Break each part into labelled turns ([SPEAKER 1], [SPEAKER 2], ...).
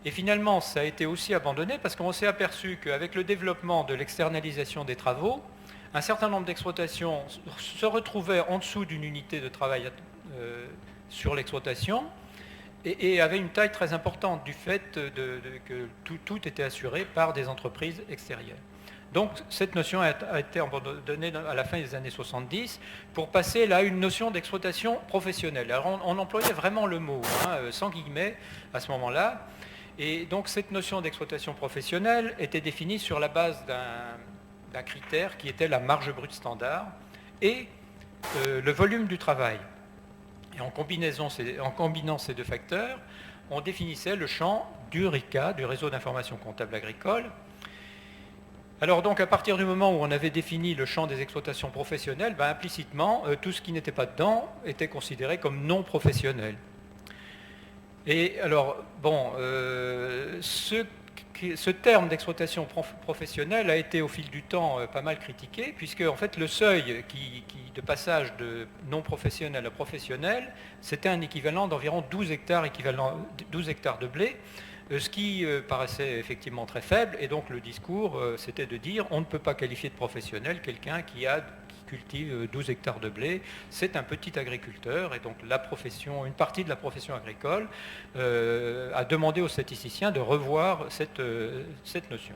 [SPEAKER 1] Et finalement, ça a été aussi abandonné parce qu'on s'est aperçu qu'avec le développement de l'externalisation des travaux, un certain nombre d'exploitations se retrouvaient en dessous d'une unité de travail sur l'exploitation et avaient une taille très importante du fait que tout était assuré par des entreprises extérieures. Donc cette notion a été abandonnée à la fin des années 70 pour passer là à une notion d'exploitation professionnelle. Alors on employait vraiment le mot, sans guillemets, à ce moment-là. Et donc cette notion d'exploitation professionnelle était définie sur la base d'un critère qui était la marge brute standard et le volume du travail. Et en combinant ces deux facteurs, on définissait le champ du RICA, du réseau d'information comptable agricole. Alors donc à partir du moment où on avait défini le champ des exploitations professionnelles, implicitement, tout ce qui n'était pas dedans était considéré comme non professionnel. Et alors, bon, ce terme d'exploitation professionnelle a été au fil du temps pas mal critiqué, puisque en fait le seuil de passage de non professionnel à professionnel, c'était un équivalent d'environ 12 hectares de blé, ce qui paraissait effectivement très faible, et donc le discours c'était de dire on ne peut pas qualifier de professionnel quelqu'un qui cultive 12 hectares de blé, c'est un petit agriculteur, et donc une partie de la profession agricole a demandé aux statisticiens de revoir cette notion.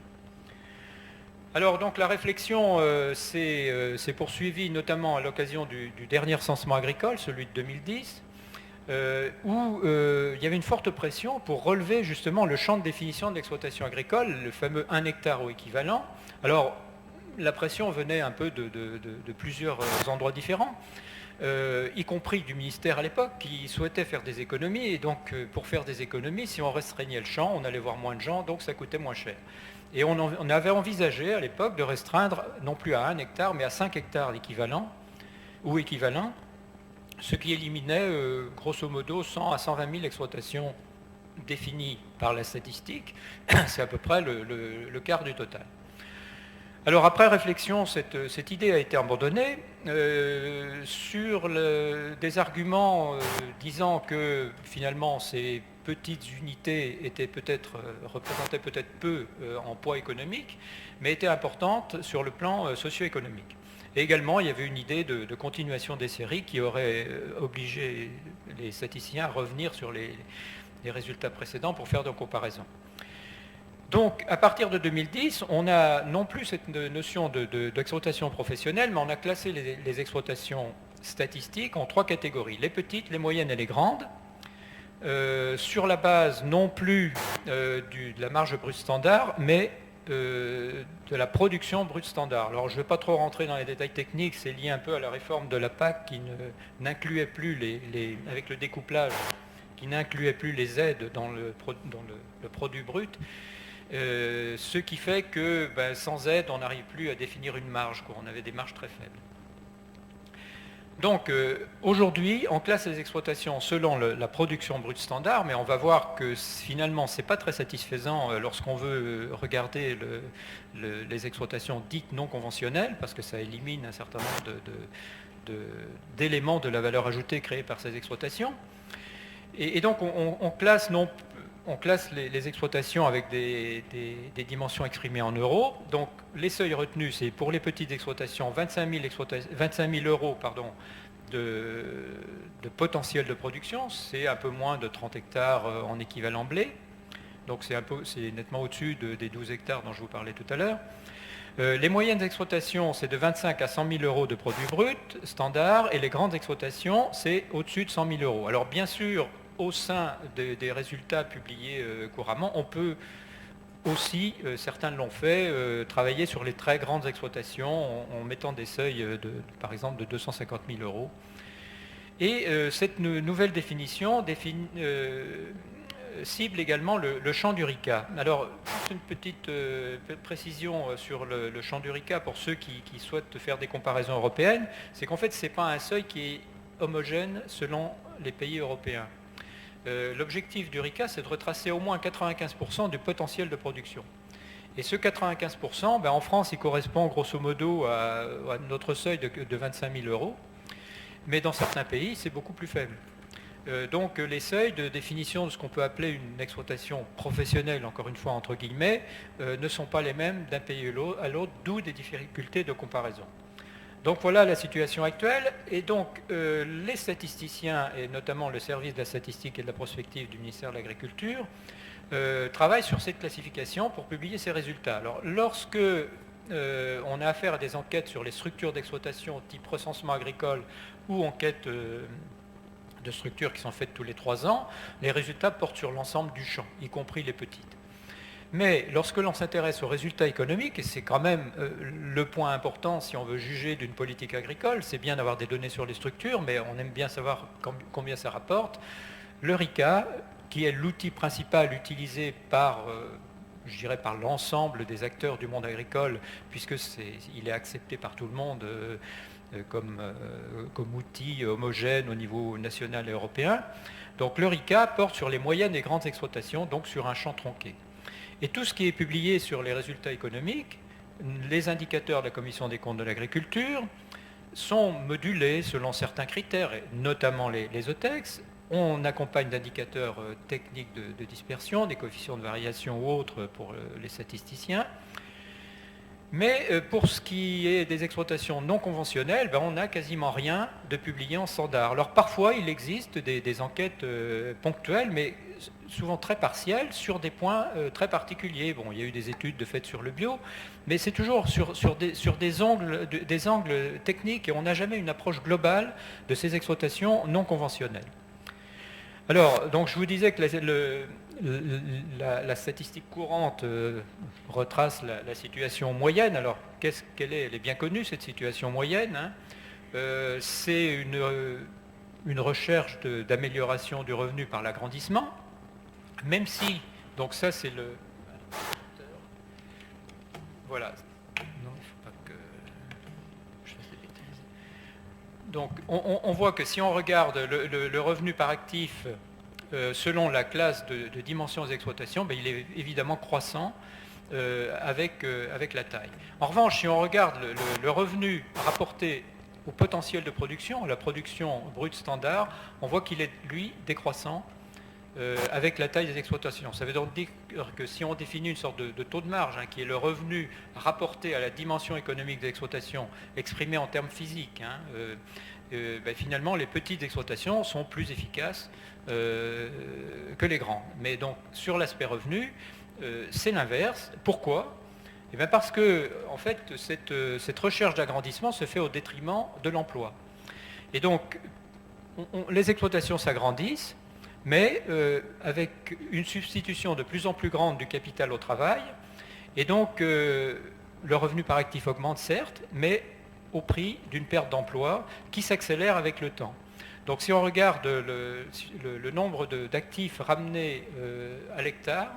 [SPEAKER 1] Alors donc la réflexion s'est poursuivie notamment à l'occasion du dernier recensement agricole, celui de 2010, où il y avait une forte pression pour relever justement le champ de définition de l'exploitation agricole, le fameux 1 hectare ou équivalent. Alors la pression venait un peu de plusieurs endroits différents, y compris du ministère à l'époque, qui souhaitait faire des économies, et donc pour faire des économies, si on restreignait le champ, on allait voir moins de gens, donc ça coûtait moins cher. Et on avait envisagé à l'époque de restreindre non plus à 1 hectare, mais à 5 hectares d'équivalent, ou équivalent, ce qui éliminait grosso modo 100 à 120 000 exploitations définies par la statistique, c'est à peu près le quart du total. Alors après réflexion, cette idée a été abandonnée sur des arguments disant que finalement ces petites unités représentaient peut-être peu en poids économique, mais étaient importantes sur le plan socio-économique. Et également, il y avait une idée de continuation des séries qui aurait obligé les statisticiens à revenir sur les résultats précédents pour faire des comparaisons. Donc, à partir de 2010, on a non plus cette notion d'exploitation professionnelle, mais on a classé les exploitations statistiques en 3 catégories, les petites, les moyennes et les grandes, sur la base non plus de la marge brute standard, mais de la production brute standard. Alors je ne vais pas trop rentrer dans les détails techniques, c'est lié un peu à la réforme de la PAC qui n'incluait plus, avec le découplage, qui n'incluait plus les aides dans le produit brut. Ce qui fait que sans aide, on n'arrive plus à définir une marge, on avait des marges très faibles. Donc aujourd'hui, on classe les exploitations selon la production brute standard, mais on va voir que finalement, ce n'est pas très satisfaisant lorsqu'on veut regarder les exploitations dites non conventionnelles, parce que ça élimine un certain nombre d'éléments de la valeur ajoutée créée par ces exploitations. Et donc on classe les exploitations avec des dimensions exprimées en euros. Donc les seuils retenus, c'est pour les petites exploitations 25 000 euros de potentiel de production. C'est un peu moins de 30 hectares en équivalent blé. Donc c'est nettement au-dessus des 12 hectares dont je vous parlais tout à l'heure. Les moyennes exploitations, c'est de 25 à 100 000 euros de produits bruts standard. Et les grandes exploitations, c'est au-dessus de 100 000 euros. Alors bien sûr, au sein des résultats publiés couramment, on peut aussi, certains l'ont fait, travailler sur les très grandes exploitations en mettant des seuils, par exemple, de 250 000 euros. Et cette nouvelle définition cible également le champ du RICA. Alors, juste une petite précision sur le champ du RICA pour ceux qui souhaitent faire des comparaisons européennes, c'est qu'en fait, ce n'est pas un seuil qui est homogène selon les pays européens. L'objectif du RICA, c'est de retracer au moins 95% du potentiel de production. Et ce 95%, en France, il correspond grosso modo à notre seuil de 25 000 euros. Mais dans certains pays, c'est beaucoup plus faible. Donc les seuils de définition de ce qu'on peut appeler une exploitation professionnelle, encore une fois entre guillemets, ne sont pas les mêmes d'un pays à l'autre, d'où des difficultés de comparaison. Donc voilà la situation actuelle, et donc les statisticiens, et notamment le service de la statistique et de la prospective du ministère de l'Agriculture, travaillent sur cette classification pour publier ces résultats. Alors lorsque on a affaire à des enquêtes sur les structures d'exploitation type recensement agricole ou enquête de structures qui sont faites tous les 3 ans, les résultats portent sur l'ensemble du champ, y compris les petites. Mais lorsque l'on s'intéresse aux résultats économiques, et c'est quand même le point important si on veut juger d'une politique agricole, c'est bien d'avoir des données sur les structures, mais on aime bien savoir combien ça rapporte. Le RICA, qui est l'outil principal utilisé par, je dirais, par l'ensemble des acteurs du monde agricole, puisque il est accepté par tout le monde comme outil homogène au niveau national et européen. Donc le RICA porte sur les moyennes et grandes exploitations, donc sur un champ tronqué. Et tout ce qui est publié sur les résultats économiques, les indicateurs de la Commission des comptes de l'agriculture, sont modulés selon certains critères, notamment les OTEX. On accompagne d'indicateurs techniques de dispersion, des coefficients de variation ou autres pour les statisticiens. Mais pour ce qui est des exploitations non conventionnelles, on n'a quasiment rien de publié en standard. Alors parfois, il existe des enquêtes ponctuelles, mais souvent très partielles, sur des points très particuliers. Bon, il y a eu des études faites sur le bio, mais c'est toujours sur des angles techniques, et on n'a jamais une approche globale de ces exploitations non conventionnelles. Alors, donc je vous disais que la statistique courante retrace la situation moyenne. Alors, quelle est? Elle est bien connue, cette situation moyenne. C'est une recherche d'amélioration du revenu par l'agrandissement, même si, donc ça c'est le... Voilà. Non, il ne faut pas que je fasse des bêtises. Donc, on voit que si on regarde le revenu par actif selon la classe de dimensions des exploitations, il est évidemment croissant avec la taille. En revanche, si on regarde le revenu rapporté au potentiel de production, la production brute standard, on voit qu'il est, lui, décroissant avec la taille des exploitations. Ça veut donc dire que si on définit une sorte de taux de marge, qui est le revenu rapporté à la dimension économique de l'exploitation, exprimé en termes physiques, finalement les petites exploitations sont plus efficaces que les grandes. Mais donc sur l'aspect revenu, c'est l'inverse. Pourquoi? Parce que en fait, cette recherche d'agrandissement se fait au détriment de l'emploi. Et donc les exploitations s'agrandissent, mais avec une substitution de plus en plus grande du capital au travail, et donc le revenu par actif augmente certes, mais au prix d'une perte d'emploi qui s'accélère avec le temps. Donc si on regarde le nombre d'actifs ramenés à l'hectare,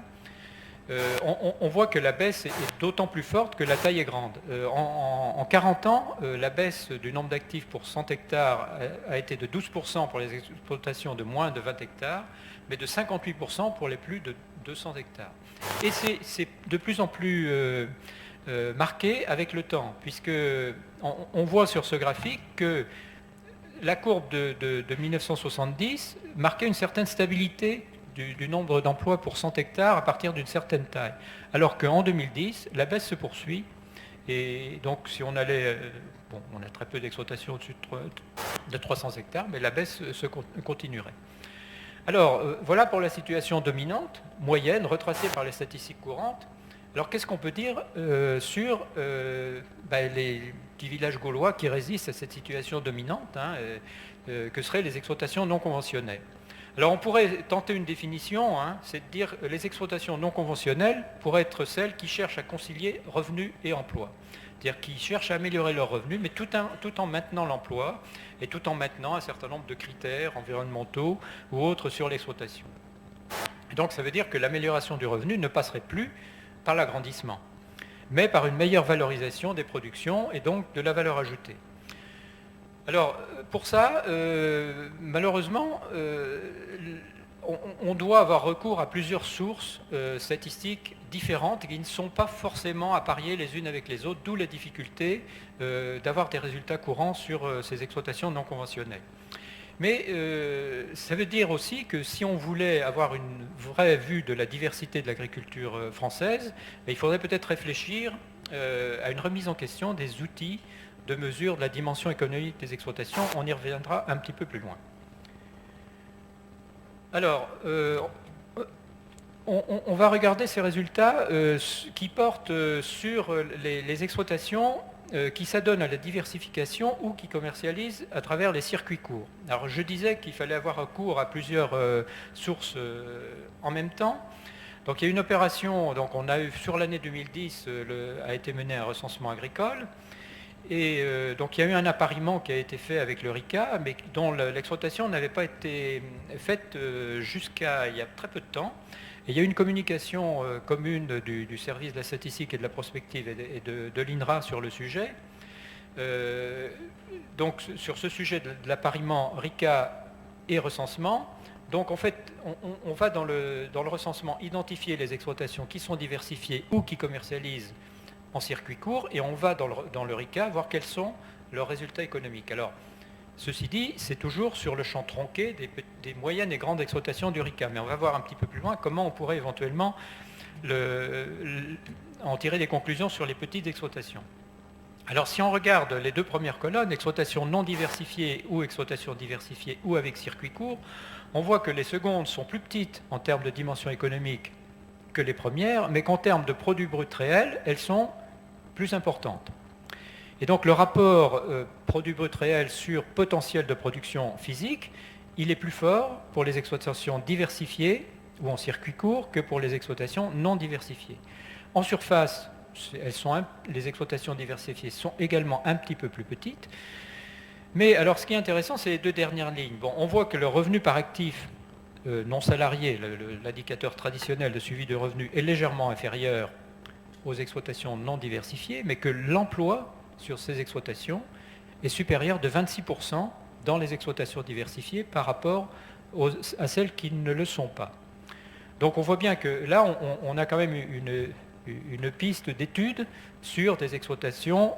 [SPEAKER 1] on voit que la baisse est d'autant plus forte que la taille est grande. En 40 ans, la baisse du nombre d'actifs pour 100 hectares a été de 12% pour les exploitations de moins de 20 hectares, mais de 58% pour les plus de 200 hectares. Et c'est de plus en plus marqué avec le temps, puisque on voit sur ce graphique que la courbe de 1970 marquait une certaine stabilité du nombre d'emplois pour 100 hectares à partir d'une certaine taille. Alors qu'en 2010, la baisse se poursuit. Et donc, si on allait... on a très peu d'exploitations au-dessus de 300 hectares, mais la baisse se continuerait. Alors, voilà pour la situation dominante, moyenne, retracée par les statistiques courantes. Alors, qu'est-ce qu'on peut dire sur les petits villages gaulois qui résistent à cette situation dominante, que seraient les exploitations non conventionnelles? Alors on pourrait tenter une définition, c'est de dire que les exploitations non conventionnelles pourraient être celles qui cherchent à concilier revenus et emploi. C'est-à-dire qui cherchent à améliorer leurs revenus, mais tout en maintenant l'emploi et tout en maintenant un certain nombre de critères environnementaux ou autres sur l'exploitation. Donc ça veut dire que l'amélioration du revenu ne passerait plus par l'agrandissement, mais par une meilleure valorisation des productions et donc de la valeur ajoutée. Alors, pour ça, malheureusement, on doit avoir recours à plusieurs sources statistiques différentes qui ne sont pas forcément à parier les unes avec les autres, d'où la difficulté d'avoir des résultats courants sur ces exploitations non conventionnelles. Mais ça veut dire aussi que si on voulait avoir une vraie vue de la diversité de l'agriculture française, il faudrait peut-être réfléchir à une remise en question des outils de mesure de la dimension économique des exploitations. On y reviendra un petit peu plus loin. Alors, on va regarder ces résultats qui portent sur les exploitations qui s'adonnent à la diversification ou qui commercialisent à travers les circuits courts. Alors je disais qu'il fallait avoir recours à plusieurs sources en même temps. Donc il y a une opération, donc on a eu sur l'année 2010 a été mené un recensement agricole. Et donc il y a eu un appariement qui a été fait avec le RICA, mais dont l'exploitation n'avait pas été faite jusqu'à il y a très peu de temps. Et il y a eu une communication commune du service de la statistique et de la prospective et de l'INRA sur le sujet. Donc sur ce sujet de l'appariement RICA et recensement, donc en fait on va dans le recensement identifier les exploitations qui sont diversifiées ou qui commercialisent en circuit court, et on va dans le RICA voir quels sont leurs résultats économiques. Alors, ceci dit, c'est toujours sur le champ tronqué des moyennes et grandes exploitations du RICA, mais on va voir un petit peu plus loin comment on pourrait éventuellement en tirer des conclusions sur les petites exploitations. Alors, si on regarde les deux premières colonnes, exploitation non diversifiée ou exploitation diversifiée ou avec circuit court, on voit que les secondes sont plus petites en termes de dimension économique que les premières, mais qu'en termes de produits bruts réels, elles sont plus importantes. Et donc le rapport produit brut réel sur potentiel de production physique, il est plus fort pour les exploitations diversifiées ou en circuit court que pour les exploitations non diversifiées. En surface, les exploitations diversifiées sont également un petit peu plus petites. Mais alors ce qui est intéressant, c'est les deux dernières lignes. Bon, on voit que le revenu par actif non salarié, l'indicateur traditionnel de suivi de revenus, est légèrement inférieur aux exploitations non diversifiées, mais que l'emploi sur ces exploitations est supérieur de 26% dans les exploitations diversifiées par rapport à celles qui ne le sont pas. Donc on voit bien que là, on a quand même une piste d'étude sur des exploitations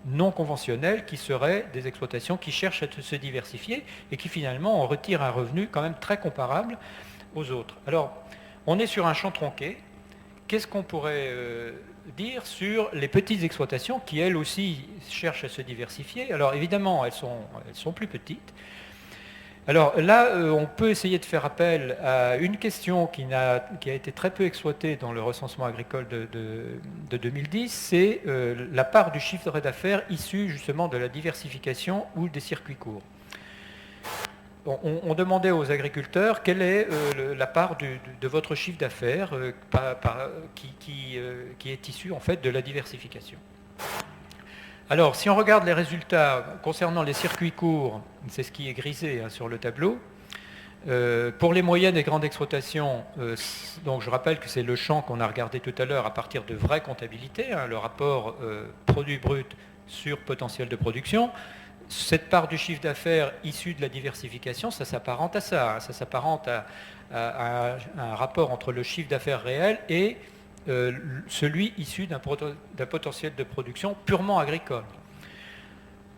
[SPEAKER 1] non conventionnelles qui seraient des exploitations qui cherchent à se diversifier et qui finalement en retirent un revenu quand même très comparable aux autres. Alors, on est sur un champ tronqué. Qu'est-ce qu'on pourrait dire sur les petites exploitations qui, elles aussi, cherchent à se diversifier? Alors, évidemment, elles sont plus petites. Alors là, on peut essayer de faire appel à une question qui a été très peu exploitée dans le recensement agricole de 2010, c'est la part du chiffre d'affaires issu justement de la diversification ou des circuits courts. On demandait aux agriculteurs quelle est la part de votre chiffre d'affaires qui est issu en fait de la diversification. Alors, si on regarde les résultats concernant les circuits courts, c'est ce qui est grisé sur le tableau. Pour les moyennes et grandes exploitations, donc je rappelle que c'est le champ qu'on a regardé tout à l'heure à partir de vraies comptabilités, le rapport produit brut sur potentiel de production. Cette part du chiffre d'affaires issue de la diversification, ça s'apparente à ça. Ça s'apparente à un rapport entre le chiffre d'affaires réel et celui issu d'un potentiel de production purement agricole.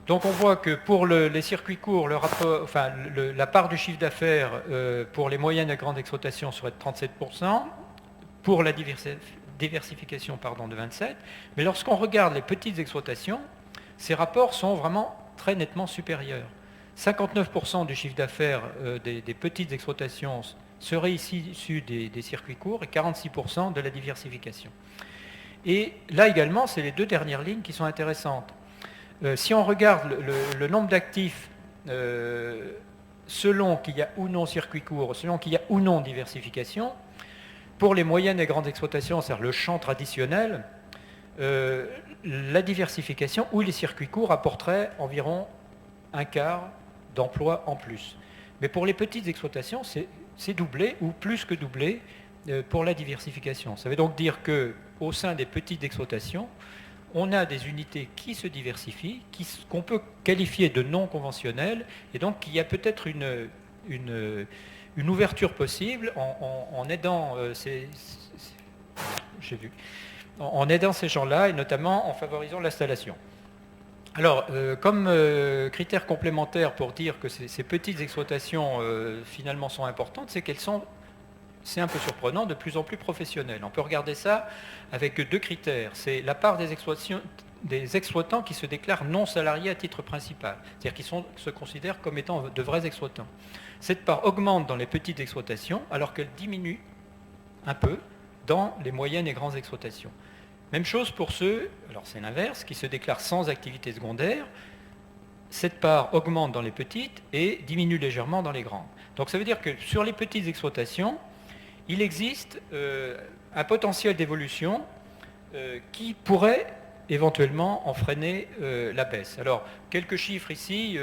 [SPEAKER 1] Donc on voit que pour les circuits courts, la part du chiffre d'affaires pour les moyennes et grandes exploitations serait de 37%, pour la diversification de 27%, mais lorsqu'on regarde les petites exploitations, ces rapports sont vraiment très nettement supérieurs. 59% du chiffre d'affaires des petites exploitations serait ici issu des circuits courts et 46% de la diversification. Et là également, c'est les deux dernières lignes qui sont intéressantes. Si on regarde le nombre d'actifs selon qu'il y a ou non circuit court, selon qu'il y a ou non diversification, pour les moyennes et grandes exploitations, c'est-à-dire le champ traditionnel, la diversification ou les circuits courts apporteraient environ un quart d'emplois en plus. Mais pour les petites exploitations, c'est doublé ou plus que doublé pour la diversification. Ça veut donc dire qu'au sein des petites exploitations, on a des unités qui se diversifient, qu'on peut qualifier de non conventionnelles, et donc il y a peut-être une ouverture possible en aidant en aidant ces gens-là, et notamment en favorisant l'installation. Alors, comme critère complémentaire pour dire que ces petites exploitations finalement sont importantes, c'est qu'elles sont, c'est un peu surprenant, de plus en plus professionnelles. On peut regarder ça avec deux critères. C'est la part des exploitants qui se déclarent non salariés à titre principal, c'est-à-dire qui se considèrent comme étant de vrais exploitants. Cette part augmente dans les petites exploitations alors qu'elle diminue un peu dans les moyennes et grandes exploitations. Même chose pour ceux, alors c'est l'inverse, qui se déclarent sans activité secondaire. Cette part augmente dans les petites et diminue légèrement dans les grandes. Donc ça veut dire que sur les petites exploitations, il existe un potentiel d'évolution qui pourrait éventuellement en freiner la baisse. Alors, quelques chiffres ici,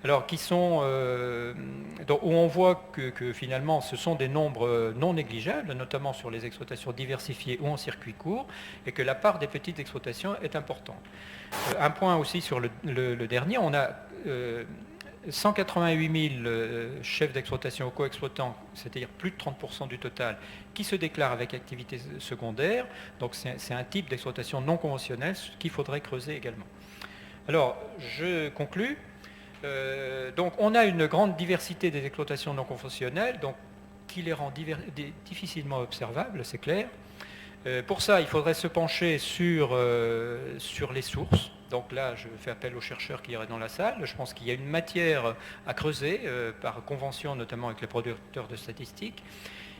[SPEAKER 1] alors, qui sont, où on voit que finalement ce sont des nombres non négligeables, notamment sur les exploitations diversifiées ou en circuit court, et que la part des petites exploitations est importante. Un point aussi sur le dernier, on a 188 000 chefs d'exploitation ou co-exploitants, c'est-à-dire plus de 30% du total, qui se déclarent avec activité secondaire. Donc c'est un type d'exploitation non conventionnelle qu'il faudrait creuser également. Alors, je conclus. Donc on a une grande diversité des exploitations non conventionnelles, donc, qui les rend difficilement observables, c'est clair. Pour ça, il faudrait se pencher sur les sources. Donc là, je fais appel aux chercheurs qui iraient dans la salle. Je pense qu'il y a une matière à creuser, par convention notamment avec les producteurs de statistiques.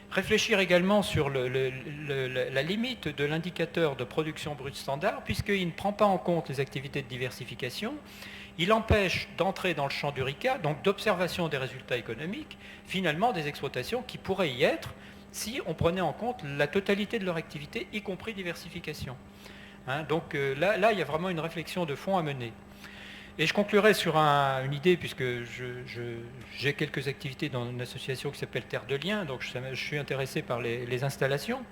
[SPEAKER 1] Réfléchir également sur la limite de l'indicateur de production brute standard, puisqu'il ne prend pas en compte les activités de diversification. Il empêche d'entrer dans le champ du RICA, donc d'observation des résultats économiques, finalement des exploitations qui pourraient y être si on prenait en compte la totalité de leur activité, y compris diversification. Donc là, il y a vraiment une réflexion de fond à mener. Et je conclurai sur une idée, puisque j'ai quelques activités dans une association qui s'appelle Terre de Liens, donc je suis intéressé par les installations.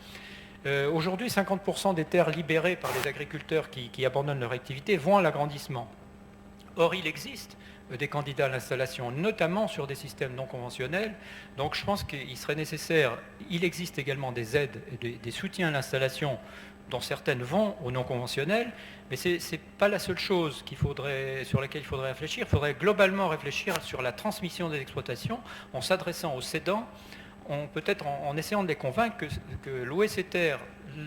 [SPEAKER 1] Aujourd'hui, 50% des terres libérées par les agriculteurs qui abandonnent leur activité vont à l'agrandissement. Or, il existe des candidats à l'installation, notamment sur des systèmes non conventionnels. Donc je pense qu'il serait nécessaire, il existe également des aides et des soutiens à l'installation dont certaines vont au non conventionnel, mais ce n'est pas la seule chose sur laquelle il faudrait réfléchir. Il faudrait globalement réfléchir sur la transmission des exploitations en s'adressant aux cédants, peut-être en essayant de les convaincre que louer ces terres,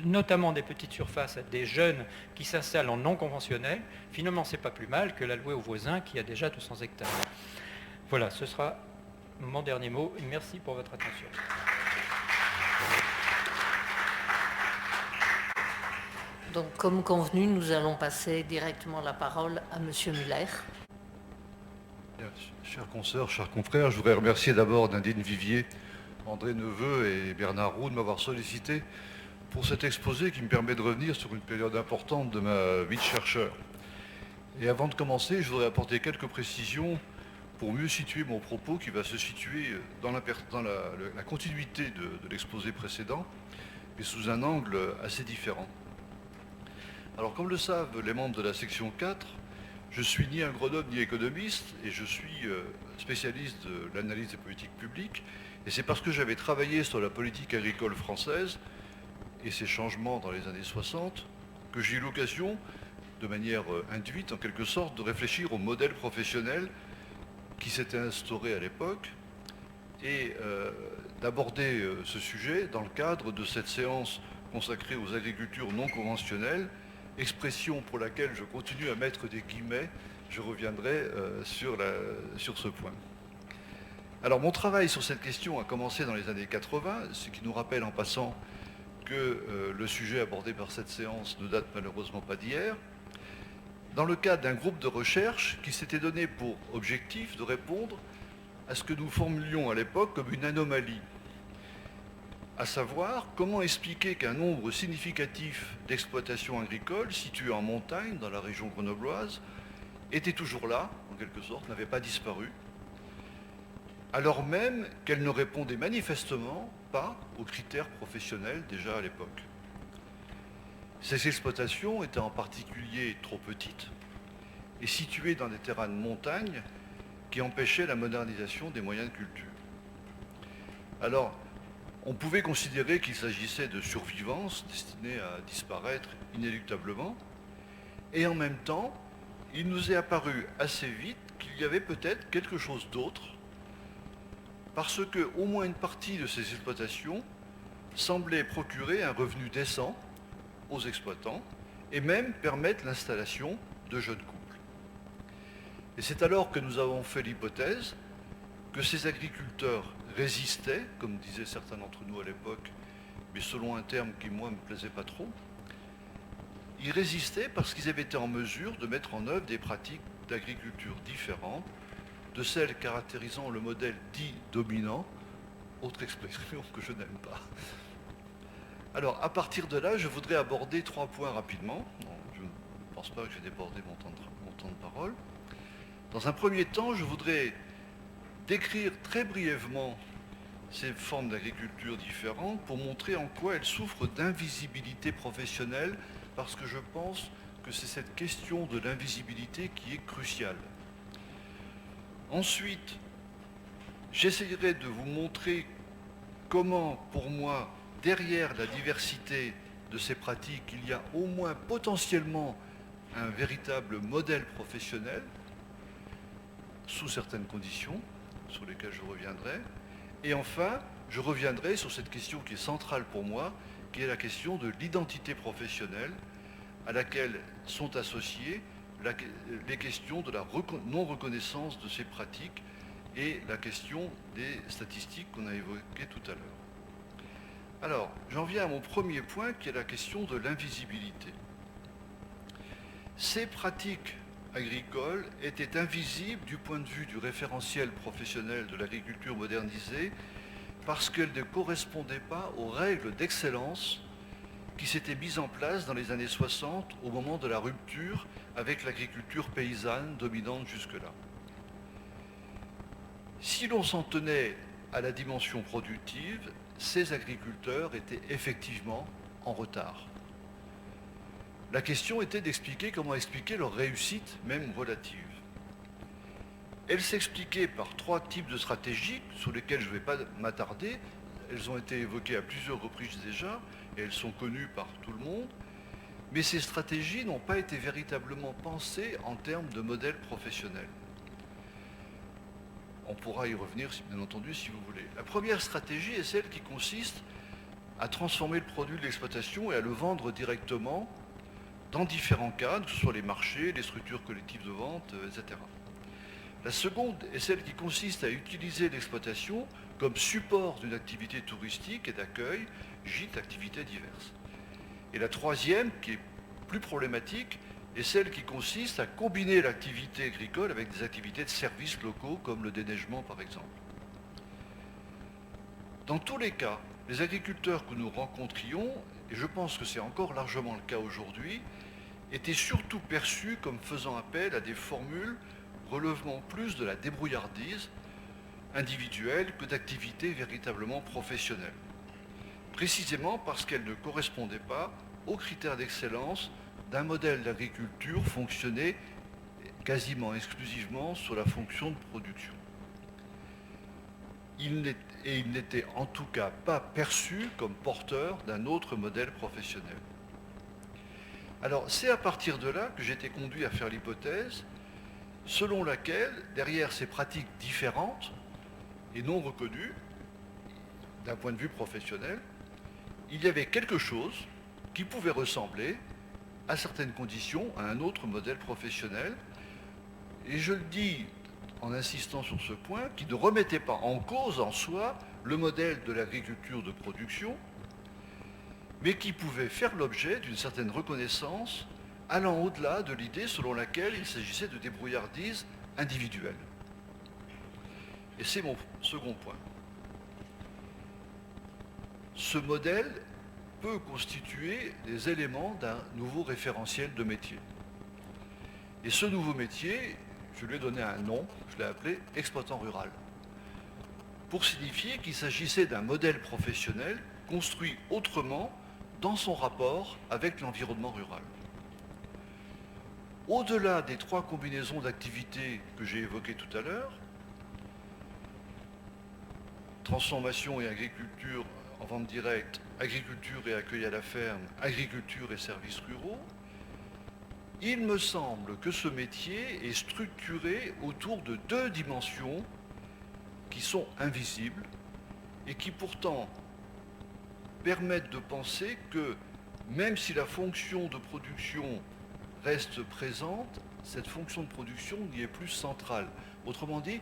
[SPEAKER 1] notamment des petites surfaces à des jeunes qui s'installent en non conventionnel, finalement c'est pas plus mal que la louer au voisin qui a déjà 200 hectares. Voilà, ce sera mon dernier mot. Merci pour votre attention.
[SPEAKER 2] Donc, comme convenu, nous allons passer directement la parole à Monsieur Muller.
[SPEAKER 3] Chers consoeurs, chers confrères, je voudrais remercier d'abord Nadine Vivier, André Neveu et Bernard Roux de m'avoir sollicité pour cet exposé qui me permet de revenir sur une période importante de ma vie de chercheur. Et avant de commencer, je voudrais apporter quelques précisions pour mieux situer mon propos qui va se situer dans la continuité de l'exposé précédent, mais sous un angle assez différent. Alors, comme le savent les membres de la section 4, je suis ni agronome ni économiste et je suis spécialiste de l'analyse des politiques publiques. Et c'est parce que j'avais travaillé sur la politique agricole française et ses changements dans les années 60 que j'ai eu l'occasion, de manière induite en quelque sorte, de réfléchir au modèle professionnel qui s'était instauré à l'époque et d'aborder ce sujet dans le cadre de cette séance consacrée aux agricultures non conventionnelles, expression pour laquelle je continue à mettre des guillemets. Je reviendrai sur ce point. Alors mon travail sur cette question a commencé dans les années 80, ce qui nous rappelle en passant que le sujet abordé par cette séance ne date malheureusement pas d'hier, dans le cadre d'un groupe de recherche qui s'était donné pour objectif de répondre à ce que nous formulions à l'époque comme une anomalie, à savoir comment expliquer qu'un nombre significatif d'exploitations agricoles situées en montagne dans la région grenobloise étaient toujours là, en quelque sorte, n'avaient pas disparu, alors même qu'elles ne répondaient manifestement pas aux critères professionnels déjà à l'époque. Ces exploitations étaient en particulier trop petites et situées dans des terrains de montagne qui empêchaient la modernisation des moyens de culture. Alors, on pouvait considérer qu'il s'agissait de survivances destinées à disparaître inéluctablement, et en même temps, il nous est apparu assez vite qu'il y avait peut-être quelque chose d'autre, parce que au moins une partie de ces exploitations semblait procurer un revenu décent aux exploitants et même permettre l'installation de jeunes couples. Et c'est alors que nous avons fait l'hypothèse que ces agriculteurs résistaient, comme disaient certains d'entre nous à l'époque, mais selon un terme qui moi ne me plaisait pas trop, ils résistaient parce qu'ils avaient été en mesure de mettre en œuvre des pratiques d'agriculture différentes de celles caractérisant le modèle dit dominant, autre expression que je n'aime pas. Alors, à partir de là, je voudrais aborder 3 points rapidement. Non, je ne pense pas que j'ai débordé mon temps de parole. Dans un premier temps, je voudrais décrire très brièvement ces formes d'agriculture différentes pour montrer en quoi elles souffrent d'invisibilité professionnelle, parce que je pense que c'est cette question de l'invisibilité qui est cruciale. Ensuite, j'essayerai de vous montrer comment, pour moi, derrière la diversité de ces pratiques, il y a au moins potentiellement un véritable modèle professionnel, sous certaines conditions, sur lesquelles je reviendrai. Et enfin, je reviendrai sur cette question qui est centrale pour moi, qui est la question de l'identité professionnelle, à laquelle sont associées les questions de la non-reconnaissance de ces pratiques et la question des statistiques qu'on a évoquées tout à l'heure. Alors, j'en viens à mon premier point, qui est la question de l'invisibilité. Ces pratiques agricoles étaient invisibles du point de vue du référentiel professionnel de l'agriculture modernisée parce qu'elles ne correspondaient pas aux règles d'excellence qui s'étaient mises en place dans les années 60 au moment de la rupture avec l'agriculture paysanne dominante jusque-là. Si l'on s'en tenait à la dimension productive, ces agriculteurs étaient effectivement en retard. La question était d'expliquer comment expliquer leur réussite, même relative. Elle s'expliquait par 3 types de stratégies sur lesquelles je ne vais pas m'attarder. Elles ont été évoquées à plusieurs reprises déjà et elles sont connues par tout le monde. Mais ces stratégies n'ont pas été véritablement pensées en termes de modèle professionnel. On pourra y revenir, bien entendu, si vous voulez. La première stratégie est celle qui consiste à transformer le produit de l'exploitation et à le vendre directement dans différents cadres, que ce soit les marchés, les structures collectives de vente, etc. La seconde est celle qui consiste à utiliser l'exploitation comme support d'une activité touristique et d'accueil, gîtes, activités diverses. Et la troisième, qui est plus problématique, est celle qui consiste à combiner l'activité agricole avec des activités de services locaux, comme le déneigement par exemple. Dans tous les cas, les agriculteurs que nous rencontrions, et je pense que c'est encore largement le cas aujourd'hui, étaient surtout perçus comme faisant appel à des formules relevant plus de la débrouillardise individuelle que d'activités véritablement professionnelles. Précisément parce qu'elles ne correspondaient pas aux critères d'excellence d'un modèle d'agriculture fonctionné quasiment exclusivement sur la fonction de production. Il n'était en tout cas pas perçu comme porteur d'un autre modèle professionnel. Alors c'est à partir de là que j'ai été conduit à faire l'hypothèse selon laquelle, derrière ces pratiques différentes et non reconnues d'un point de vue professionnel, il y avait quelque chose qui pouvait ressembler, à certaines conditions, à un autre modèle professionnel. Et je le dis en insistant sur ce point, qui ne remettait pas en cause en soi le modèle de l'agriculture de production, mais qui pouvait faire l'objet d'une certaine reconnaissance allant au-delà de l'idée selon laquelle il s'agissait de débrouillardise individuelle. Et c'est mon second point. Ce modèle peut constituer des éléments d'un nouveau référentiel de métier. Et ce nouveau métier, je lui ai donné un nom, je l'ai appelé exploitant rural, pour signifier qu'il s'agissait d'un modèle professionnel construit autrement dans son rapport avec l'environnement rural. Au-delà des 3 combinaisons d'activités que j'ai évoquées tout à l'heure, transformation et agriculture en vente directe, agriculture et accueil à la ferme, agriculture et services ruraux, Il me semble que ce métier est structuré autour de deux dimensions qui sont invisibles et qui pourtant permettent de penser que même si la fonction de production reste présente, cette fonction de production n'y est plus centrale. Autrement dit,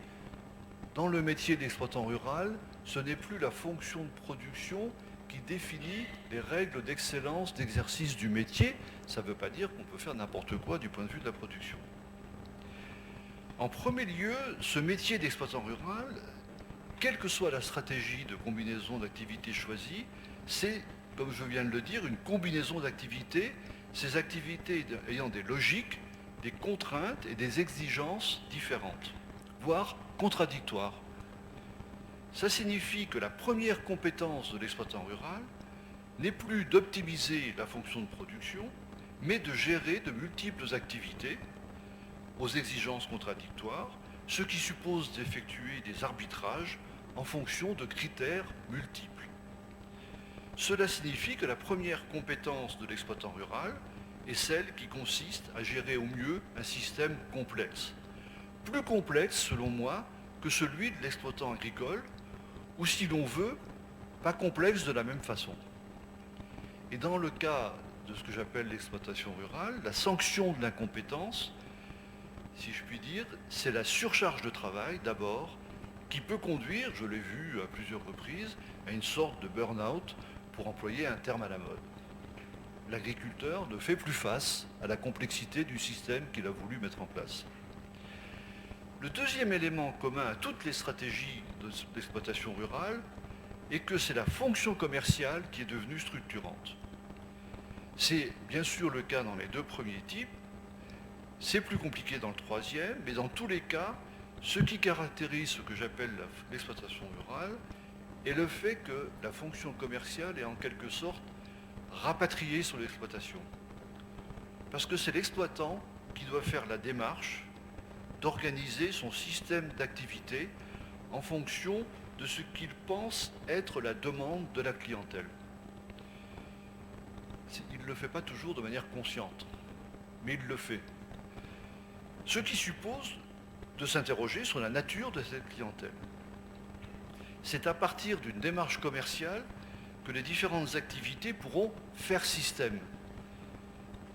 [SPEAKER 3] dans le métier d'exploitant rural, ce n'est plus la fonction de production qui définit les règles d'excellence d'exercice du métier. Ça ne veut pas dire qu'on peut faire n'importe quoi du point de vue de la production. En premier lieu, ce métier d'exploitant rural, quelle que soit la stratégie de combinaison d'activités choisie, c'est, comme je viens de le dire, une combinaison d'activités, ces activités ayant des logiques, des contraintes et des exigences différentes, voire contradictoires. Ça signifie que la première compétence de l'exploitant rural n'est plus d'optimiser la fonction de production, mais de gérer de multiples activités aux exigences contradictoires, ce qui suppose d'effectuer des arbitrages en fonction de critères multiples. Cela signifie que la première compétence de l'exploitant rural est celle qui consiste à gérer au mieux un système complexe. Plus complexe, selon moi, que celui de l'exploitant agricole, ou si l'on veut, pas complexe de la même façon. Et dans le cas de ce que j'appelle l'exploitation rurale, la sanction de l'incompétence, si je puis dire, c'est la surcharge de travail d'abord, qui peut conduire, je l'ai vu à plusieurs reprises, à une sorte de burn-out, pour employer un terme à la mode. L'agriculteur ne fait plus face à la complexité du système qu'il a voulu mettre en place. Le deuxième élément commun à toutes les stratégies d'exploitation rurale est que c'est la fonction commerciale qui est devenue structurante. C'est bien sûr le cas dans les deux premiers types, c'est plus compliqué dans le troisième, mais dans tous les cas, ce qui caractérise ce que j'appelle l'exploitation rurale est le fait que la fonction commerciale est en quelque sorte rapatriée sur l'exploitation. Parce que c'est l'exploitant qui doit faire la démarche d'organiser son système d'activité en fonction de ce qu'il pense être la demande de la clientèle. Il ne le fait pas toujours de manière consciente, mais il le fait. Ce qui suppose de s'interroger sur la nature de cette clientèle. C'est à partir d'une démarche commerciale que les différentes activités pourront faire système.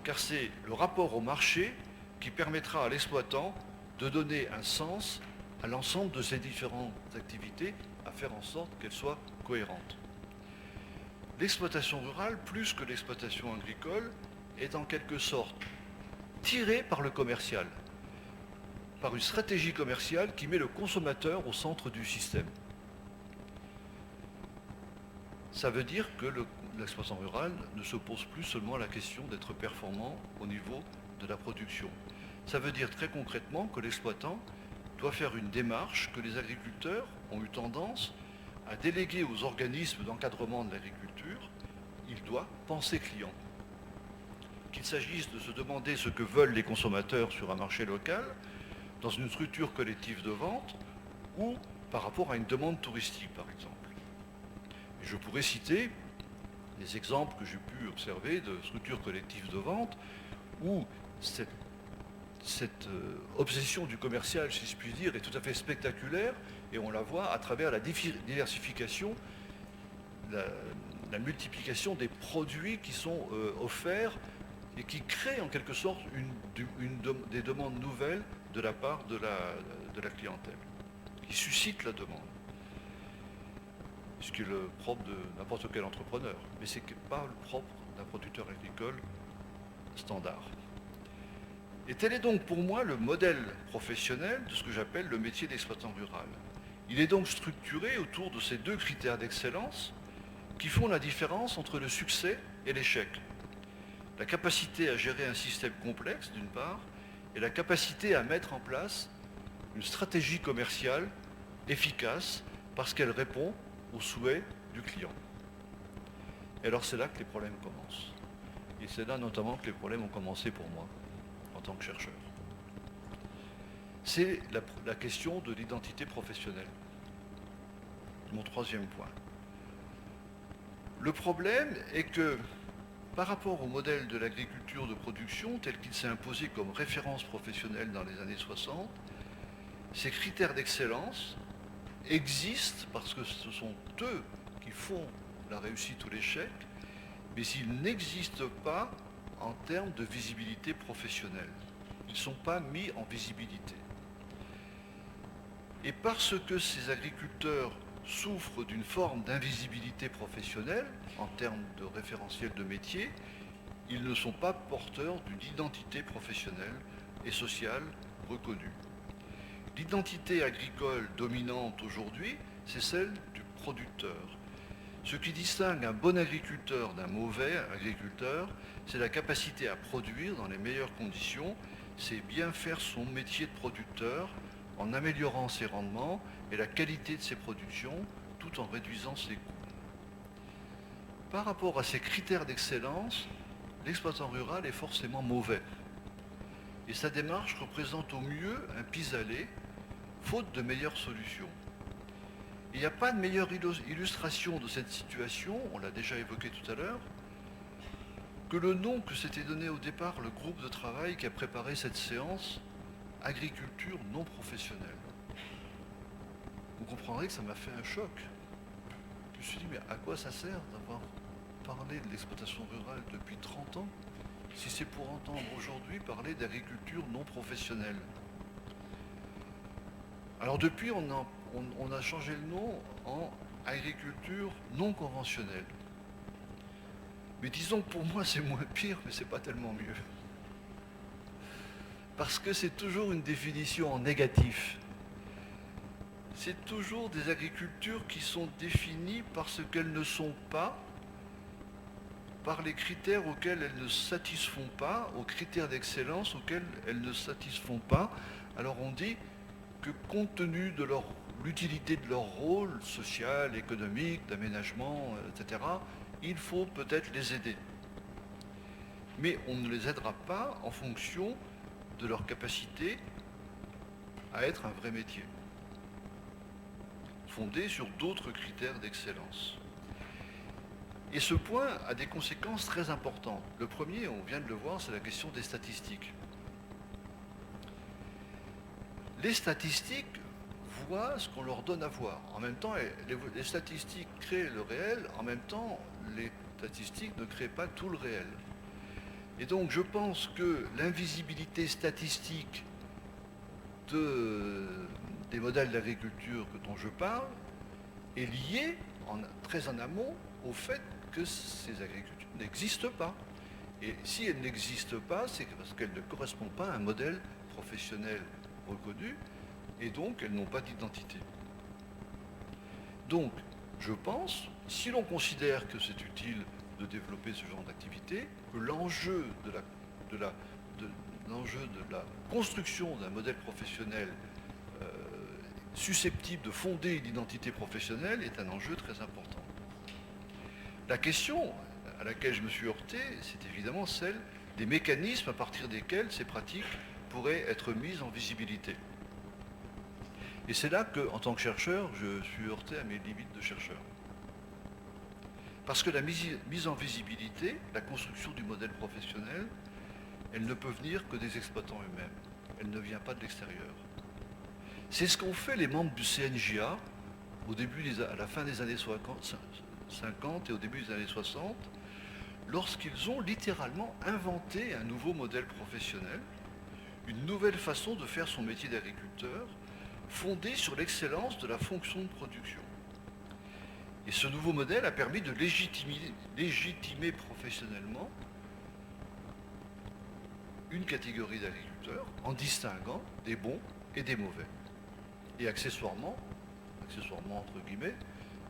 [SPEAKER 3] Car c'est le rapport au marché qui permettra à l'exploitant de donner un sens à l'ensemble de ces différentes activités, à faire en sorte qu'elles soient cohérentes. L'exploitation rurale, plus que l'exploitation agricole, est en quelque sorte tirée par le commercial, par une stratégie commerciale qui met le consommateur au centre du système. Ça veut dire que l'exploitant rural ne se pose plus seulement la question d'être performant au niveau de la production. Ça veut dire très concrètement que l'exploitant doit faire une démarche que les agriculteurs ont eu tendance à déléguer aux organismes d'encadrement de l'agriculture. Il doit penser client. Qu'il s'agisse de se demander ce que veulent les consommateurs sur un marché local, dans une structure collective de vente, ou par rapport à une demande touristique, par exemple. Et je pourrais citer des exemples que j'ai pu observer de structures collectives de vente où cette obsession du commercial, si je puis dire, est tout à fait spectaculaire et on la voit à travers la diversification, la multiplication des produits qui sont offerts et qui créent en quelque sorte des demandes nouvelles de la part de la clientèle, qui suscitent la demande. Ce qui est le propre de n'importe quel entrepreneur, mais ce n'est pas le propre d'un producteur agricole standard. Et tel est donc pour moi le modèle professionnel de ce que j'appelle le métier d'exploitant rural. Il est donc structuré autour de ces deux critères d'excellence qui font la différence entre le succès et l'échec. La capacité à gérer un système complexe, d'une part, et la capacité à mettre en place une stratégie commerciale efficace parce qu'elle répond aux souhaits du client. Et alors c'est là que les problèmes commencent. Et c'est là notamment que les problèmes ont commencé pour moi, en tant que chercheur. C'est la question de l'identité professionnelle. Mon troisième point. Le problème est que Par rapport au modèle de l'agriculture de production tel qu'il s'est imposé comme référence professionnelle dans les années 60, ces critères d'excellence existent parce que ce sont eux qui font la réussite ou l'échec, mais ils n'existent pas en termes de visibilité professionnelle. Ils ne sont pas mis en visibilité. Et parce que ces agriculteurs souffrent d'une forme d'invisibilité professionnelle en termes de référentiel de métier, ils ne sont pas porteurs d'une identité professionnelle et sociale reconnue. L'identité agricole dominante aujourd'hui, c'est celle du producteur. Ce qui distingue un bon agriculteur d'un mauvais agriculteur, c'est la capacité à produire dans les meilleures conditions, c'est bien faire son métier de producteur en améliorant ses rendements et la qualité de ses productions, tout en réduisant ses coûts. Par rapport à ces critères d'excellence, l'exploitant rural est forcément mauvais. Et sa démarche représente au mieux un pis-aller, faute de meilleures solutions. Il n'y a pas de meilleure illustration de cette situation, on l'a déjà évoqué tout à l'heure, que le nom que s'était donné au départ le groupe de travail qui a préparé cette séance, agriculture non professionnelle. Vous comprendrez que ça m'a fait un choc. Je me suis dit, mais à quoi ça sert d'avoir parlé de l'exploitation rurale depuis 30 ans, si c'est pour entendre aujourd'hui parler d'agriculture non professionnelle? Alors depuis, on a changé le nom en agriculture non conventionnelle. Mais disons que pour moi c'est moins pire, mais c'est pas tellement mieux. Parce que c'est toujours une définition en négatif. C'est toujours des agricultures qui sont définies parce qu'elles ne sont pas, par les critères auxquels elles ne satisfont pas, aux critères d'excellence auxquels elles ne satisfont pas. Alors on dit que compte tenu de l'utilité de leur rôle social, économique, d'aménagement, etc., il faut peut-être les aider. Mais on ne les aidera pas en fonction de leur capacité à être un vrai métier, fondé sur d'autres critères d'excellence. Et ce point a des conséquences très importantes. Le premier, on vient de le voir, c'est la question des statistiques. Les statistiques voient ce qu'on leur donne à voir. En même temps, les statistiques créent le réel, en même temps, les statistiques ne créent pas tout le réel. Et donc je pense que l'invisibilité statistique des modèles d'agriculture dont je parle est liée très en amont au fait que ces agricultures n'existent pas. Et si elles n'existent pas, c'est parce qu'elles ne correspondent pas à un modèle professionnel reconnu, et donc elles n'ont pas d'identité. Donc, je pense, si l'on considère que c'est utile de développer ce genre d'activité, que l'enjeu de la construction d'un modèle professionnel susceptible de fonder une identité professionnelle est un enjeu très important. La question à laquelle je me suis heurté, c'est évidemment celle des mécanismes à partir desquels ces pratiques pourraient être mises en visibilité. Et c'est là que, en tant que chercheur, je suis heurté à mes limites de chercheur. Parce que la mise en visibilité, la construction du modèle professionnel, elle ne peut venir que des exploitants eux-mêmes. Elle ne vient pas de l'extérieur. C'est ce qu'ont fait les membres du CNJA à la fin des années 50 et au début des années 60, lorsqu'ils ont littéralement inventé un nouveau modèle professionnel, une nouvelle façon de faire son métier d'agriculteur, fondée sur l'excellence de la fonction de production. Et ce nouveau modèle a permis de légitimer professionnellement une catégorie d'agriculteurs en distinguant des bons et des mauvais. Et accessoirement entre guillemets,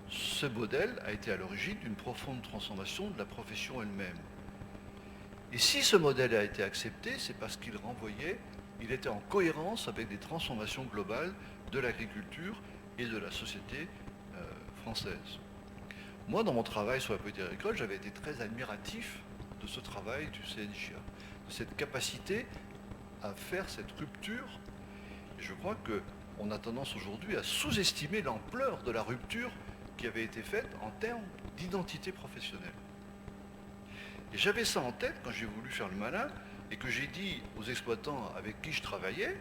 [SPEAKER 3] ce modèle a été à l'origine d'une profonde transformation de la profession elle-même. Et si ce modèle a été accepté, c'est parce il était en cohérence avec des transformations globales de l'agriculture et de la société française. Moi, dans mon travail sur la politique agricole, j'avais été très admiratif de ce travail du CNJA, de cette capacité à faire cette rupture. Et je crois qu'on a tendance aujourd'hui à sous-estimer l'ampleur de la rupture qui avait été faite en termes d'identité professionnelle. Et j'avais ça en tête quand j'ai voulu faire le malin et que j'ai dit aux exploitants avec qui je travaillais,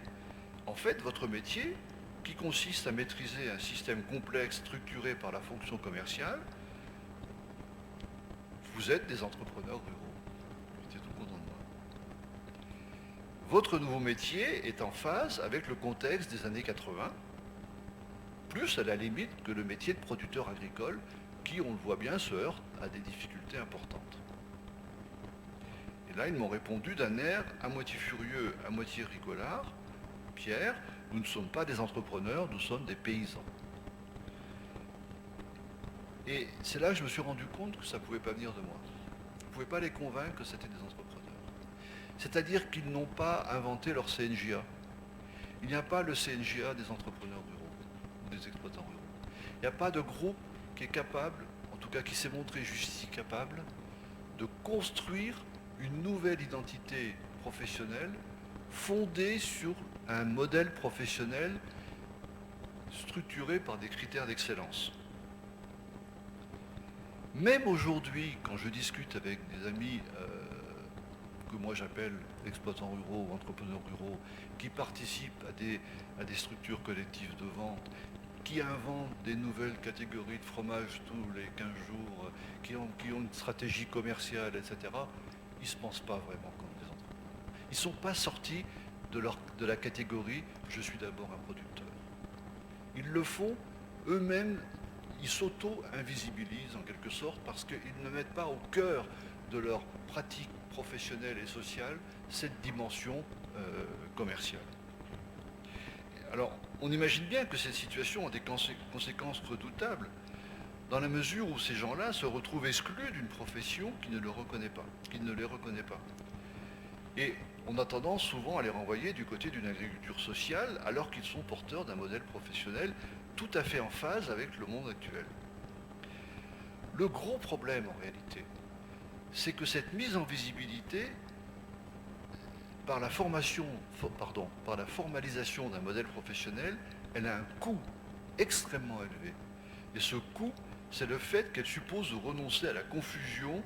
[SPEAKER 3] en fait, votre métier, qui consiste à maîtriser un système complexe structuré par la fonction commerciale, vous êtes des entrepreneurs ruraux. J'étais tout content de moi. Votre nouveau métier est en phase avec le contexte des années 80, plus à la limite que le métier de producteur agricole, qui, on le voit bien, se heurte à des difficultés importantes. Et là, ils m'ont répondu d'un air à moitié furieux, à moitié rigolard, Pierre, nous ne sommes pas des entrepreneurs, nous sommes des paysans. Et c'est là que je me suis rendu compte que ça ne pouvait pas venir de moi. Je ne pouvais pas les convaincre que c'était des entrepreneurs. C'est-à-dire qu'ils n'ont pas inventé leur CNJA. Il n'y a pas le CNJA des entrepreneurs ruraux, ou des exploitants ruraux. Il n'y a pas de groupe qui est capable, en tout cas qui s'est montré jusqu'ici capable, de construire une nouvelle identité professionnelle fondée sur un modèle professionnel structuré par des critères d'excellence. Même aujourd'hui, quand je discute avec des amis que moi j'appelle exploitants ruraux ou entrepreneurs ruraux, qui participent à des structures collectives de vente, qui inventent des nouvelles catégories de fromage tous les 15 jours, qui ont une stratégie commerciale, etc., ils ne se pensent pas vraiment comme des entrepreneurs. Ils ne sont pas sortis de la catégorie « je suis d'abord un producteur ». Ils le font eux-mêmes, ils s'auto-invisibilisent en quelque sorte parce qu'ils ne mettent pas au cœur de leur pratique professionnelle et sociale cette dimension commerciale. Alors, on imagine bien que cette situation a des conséquences redoutables dans la mesure où ces gens-là se retrouvent exclus d'une profession qui ne les reconnaît pas. Et on a tendance souvent à les renvoyer du côté d'une agriculture sociale alors qu'ils sont porteurs d'un modèle professionnel tout à fait en phase avec le monde actuel. Le gros problème en réalité, c'est que cette mise en visibilité par la formalisation d'un modèle professionnel, elle a un coût extrêmement élevé. Et ce coût, c'est le fait qu'elle suppose de renoncer à la confusion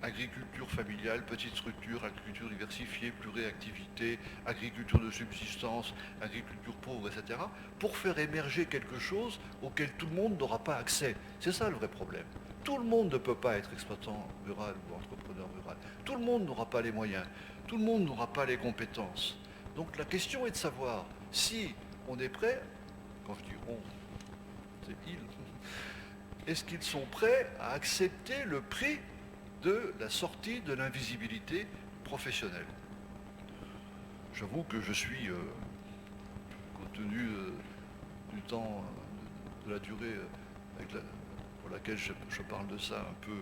[SPEAKER 3] agriculture familiale, petite structure, agriculture diversifiée, pluriactivité, agriculture de subsistance, agriculture pauvre, etc., pour faire émerger quelque chose auquel tout le monde n'aura pas accès. C'est ça le vrai problème. Tout le monde ne peut pas être exploitant rural ou entrepreneur rural. Tout le monde n'aura pas les moyens. Tout le monde n'aura pas les compétences. Donc la question est de savoir si on est prêt, quand je dis on, c'est ils, est-ce qu'ils sont prêts à accepter le prix de la sortie de l'invisibilité professionnelle. J'avoue que je suis, compte tenu du temps, de la durée pour laquelle je parle de ça, un peu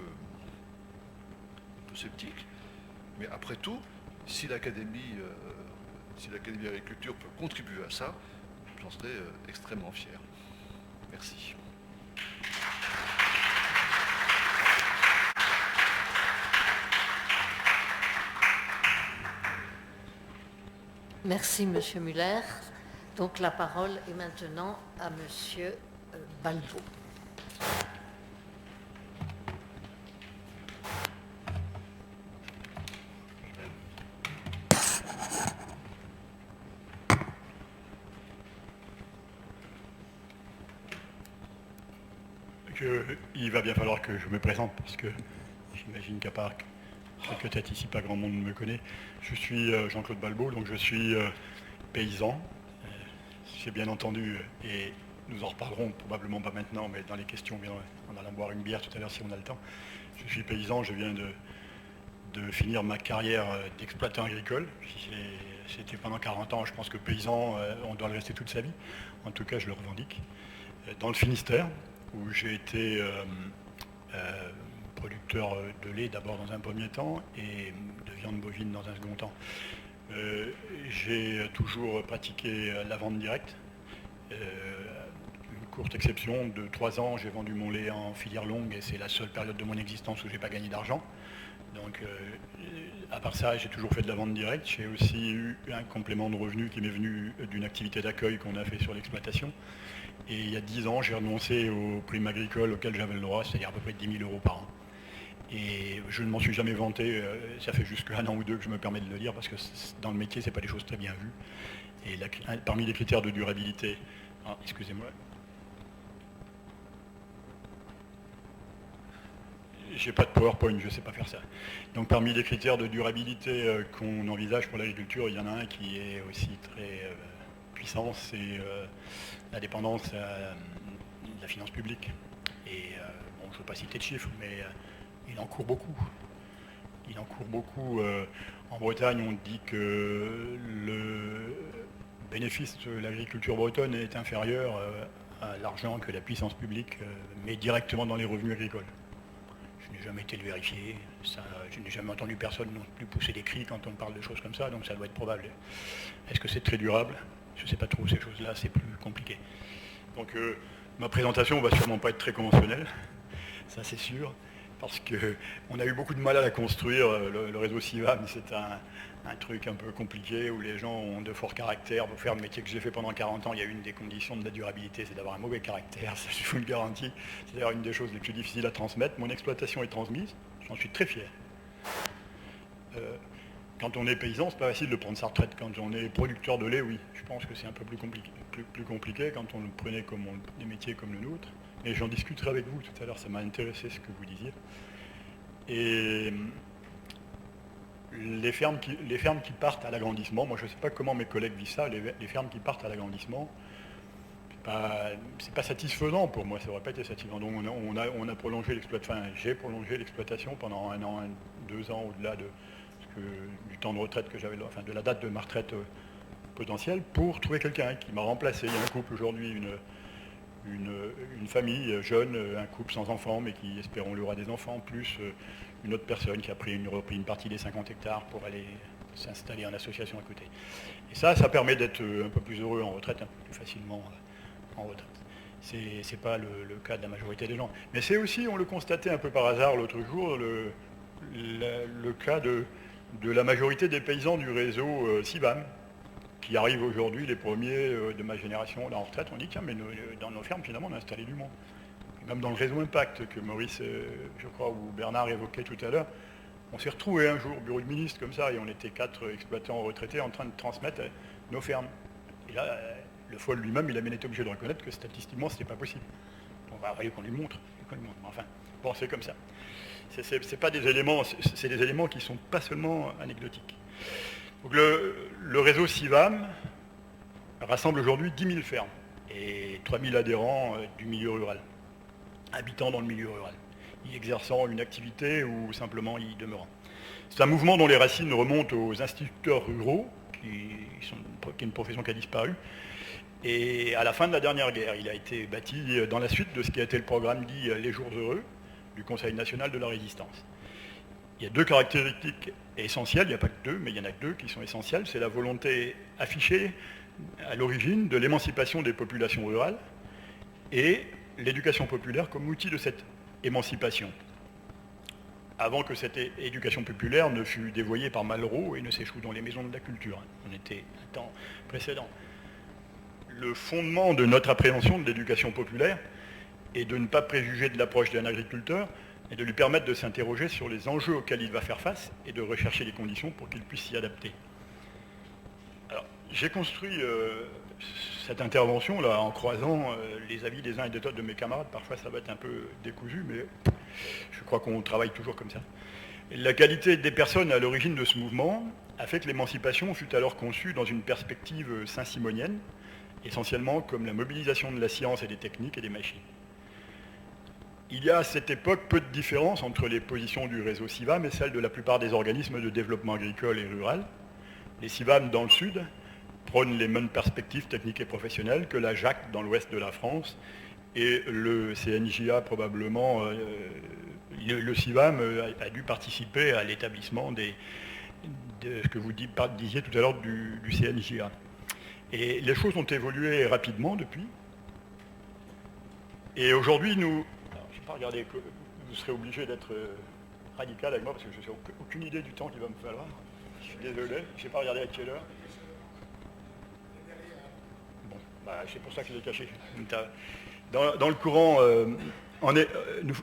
[SPEAKER 3] sceptique. Mais après tout, si l'Académie d'agriculture peut contribuer à ça, j'en serai extrêmement fier. Merci.
[SPEAKER 2] Merci, Monsieur Muller. Donc la parole est maintenant à Monsieur Balbo.
[SPEAKER 4] Il va bien falloir que je me présente parce que j'imagine qu'à part quelques têtes ici, pas grand monde ne me connaît. Je suis Jean-Claude Balbo, donc je suis paysan. J'ai bien entendu, et nous en reparlerons probablement pas maintenant, mais dans les questions, en allant boire une bière tout à l'heure si on a le temps. Je suis paysan, je viens de finir ma carrière d'exploitant agricole. C'était pendant 40 ans, je pense que paysan, on doit le rester toute sa vie. En tout cas, je le revendique. Dans le Finistère, où j'ai été producteur de lait d'abord dans un premier temps et de viande bovine dans un second temps. J'ai toujours pratiqué la vente directe. Une courte exception, de 3 ans, j'ai vendu mon lait en filière longue et c'est la seule période de mon existence où je n'ai pas gagné d'argent. Donc, à part ça, j'ai toujours fait de la vente directe. J'ai aussi eu un complément de revenus qui m'est venu d'une activité d'accueil qu'on a fait sur l'exploitation. Et il y a 10 ans, j'ai renoncé aux primes agricoles auxquelles j'avais le droit, c'est-à-dire à peu près 10 000 € par an. Et je ne m'en suis jamais vanté, ça fait juste un an ou deux que je me permets de le dire, parce que dans le métier, ce n'est pas des choses très bien vues. Et parmi les critères de durabilité, excusez-moi, j'ai pas de PowerPoint, je ne sais pas faire ça. Donc parmi les critères de durabilité qu'on envisage pour l'agriculture, il y en a un qui est aussi très puissant, c'est la dépendance de la finance publique. Et bon, je ne veux pas citer de chiffres, mais il en court beaucoup. Il en court beaucoup. En Bretagne, on dit que le bénéfice de l'agriculture bretonne est inférieur à l'argent que la puissance publique met directement dans les revenus agricoles. Je n'ai jamais été le vérifier. Je n'ai jamais entendu personne non plus pousser des cris quand on parle de choses comme ça, donc ça doit être probable. Est-ce que c'est très durable? Je ne sais pas trop, ces choses-là, c'est plus compliqué. Donc ma présentation ne va sûrement pas être très conventionnelle, ça c'est sûr, parce qu'on a eu beaucoup de mal à la construire. Le réseau CIVAM, c'est un truc un peu compliqué où les gens ont de forts caractères. Pour faire le métier que j'ai fait pendant 40 ans, il y a une des conditions de la durabilité, c'est d'avoir un mauvais caractère, ça je vous le garantis. C'est d'ailleurs une des choses les plus difficiles à transmettre. Mon exploitation est transmise, j'en suis très fier. Quand on est paysan, c'est pas facile de prendre sa retraite. Quand on est producteur de lait, oui, je pense que c'est un peu plus compliqué quand on le prenait comme des métiers comme le nôtre. Et j'en discuterai avec vous tout à l'heure, ça m'a intéressé ce que vous disiez. Et les fermes qui partent à l'agrandissement, moi je ne sais pas comment mes collègues vivent ça, les fermes qui partent à l'agrandissement, c'est pas satisfaisant pour moi, ça n'aurait pas été satisfaisant. Donc on a prolongé l'exploitation, enfin, j'ai prolongé l'exploitation pendant 1 an, 2 ans au-delà du temps de retraite que j'avais, enfin de la date de ma retraite potentielle, pour trouver quelqu'un qui m'a remplacé. Il y a un couple aujourd'hui, une famille jeune, un couple sans enfants, mais qui, espérons-le, aura des enfants, plus une autre personne qui a repris une partie des 50 hectares pour aller s'installer en association à côté. Et ça permet d'être un peu plus heureux en retraite, un peu plus facilement en retraite. C'est pas le cas de la majorité des gens. Mais c'est aussi, on le constatait un peu par hasard l'autre jour, le cas de la majorité des paysans du réseau CIVAM, qui arrivent aujourd'hui, les premiers de ma génération là en retraite. On dit, tiens, mais dans nos fermes, finalement, on a installé du monde. Et même dans le réseau Impact, que Maurice, je crois, ou Bernard évoquait tout à l'heure, on s'est retrouvés un jour au bureau du ministre, comme ça, et on était 4 exploitants retraités en train de transmettre nos fermes. Et là, le FOL lui-même, il a bien été obligé de reconnaître que statistiquement, ce n'était pas possible. Donc, il fallait qu'on lui montre. Enfin, bon, c'est comme ça. C'est pas des éléments, c'est des éléments qui ne sont pas seulement anecdotiques. Donc le réseau CIVAM rassemble aujourd'hui 10 000 fermes et 3 000 adhérents du milieu rural, habitants dans le milieu rural, y exerçant une activité ou simplement y demeurant. C'est un mouvement dont les racines remontent aux instituteurs ruraux, qui est une profession qui a disparu. Et à la fin de la dernière guerre, il a été bâti dans la suite de ce qui a été le programme dit Les Jours Heureux du Conseil national de la résistance. Il y a 2 caractéristiques essentielles, il n'y a pas que 2, mais il y en a 2 qui sont essentielles. C'est la volonté affichée à l'origine de l'émancipation des populations rurales et l'éducation populaire comme outil de cette émancipation, avant que cette éducation populaire ne fût dévoyée par Malraux et ne s'échoue dans les maisons de la culture. On était un temps précédent. Le fondement de notre appréhension de l'éducation populaire est de ne pas préjuger de l'approche d'un agriculteur et de lui permettre de s'interroger sur les enjeux auxquels il va faire face et de rechercher les conditions pour qu'il puisse s'y adapter. Alors, j'ai construit cette intervention là en croisant les avis des uns et des autres de mes camarades. Parfois ça va être un peu décousu, mais je crois qu'on travaille toujours comme ça. Et la qualité des personnes à l'origine de ce mouvement a fait que l'émancipation fut alors conçue dans une perspective saint-simonienne, essentiellement comme la mobilisation de la science et des techniques et des machines. Il y a à cette époque peu de différence entre les positions du réseau CIVAM et celles de la plupart des organismes de développement agricole et rural. Les CIVAM dans le sud prônent les mêmes perspectives techniques et professionnelles que la JAC dans l'ouest de la France et le CNJA probablement. Le CIVAM a dû participer à l'établissement de ce que vous disiez tout à l'heure du CNJA. Et les choses ont évolué rapidement depuis. Et aujourd'hui, nous... Je ne vais pas regarder, vous serez obligé d'être radical avec moi parce que je n'ai aucune idée du temps qu'il va me falloir. Je suis désolé, je n'ai pas regardé à quelle heure. Bon, c'est pour ça que je l'ai caché. Dans le courant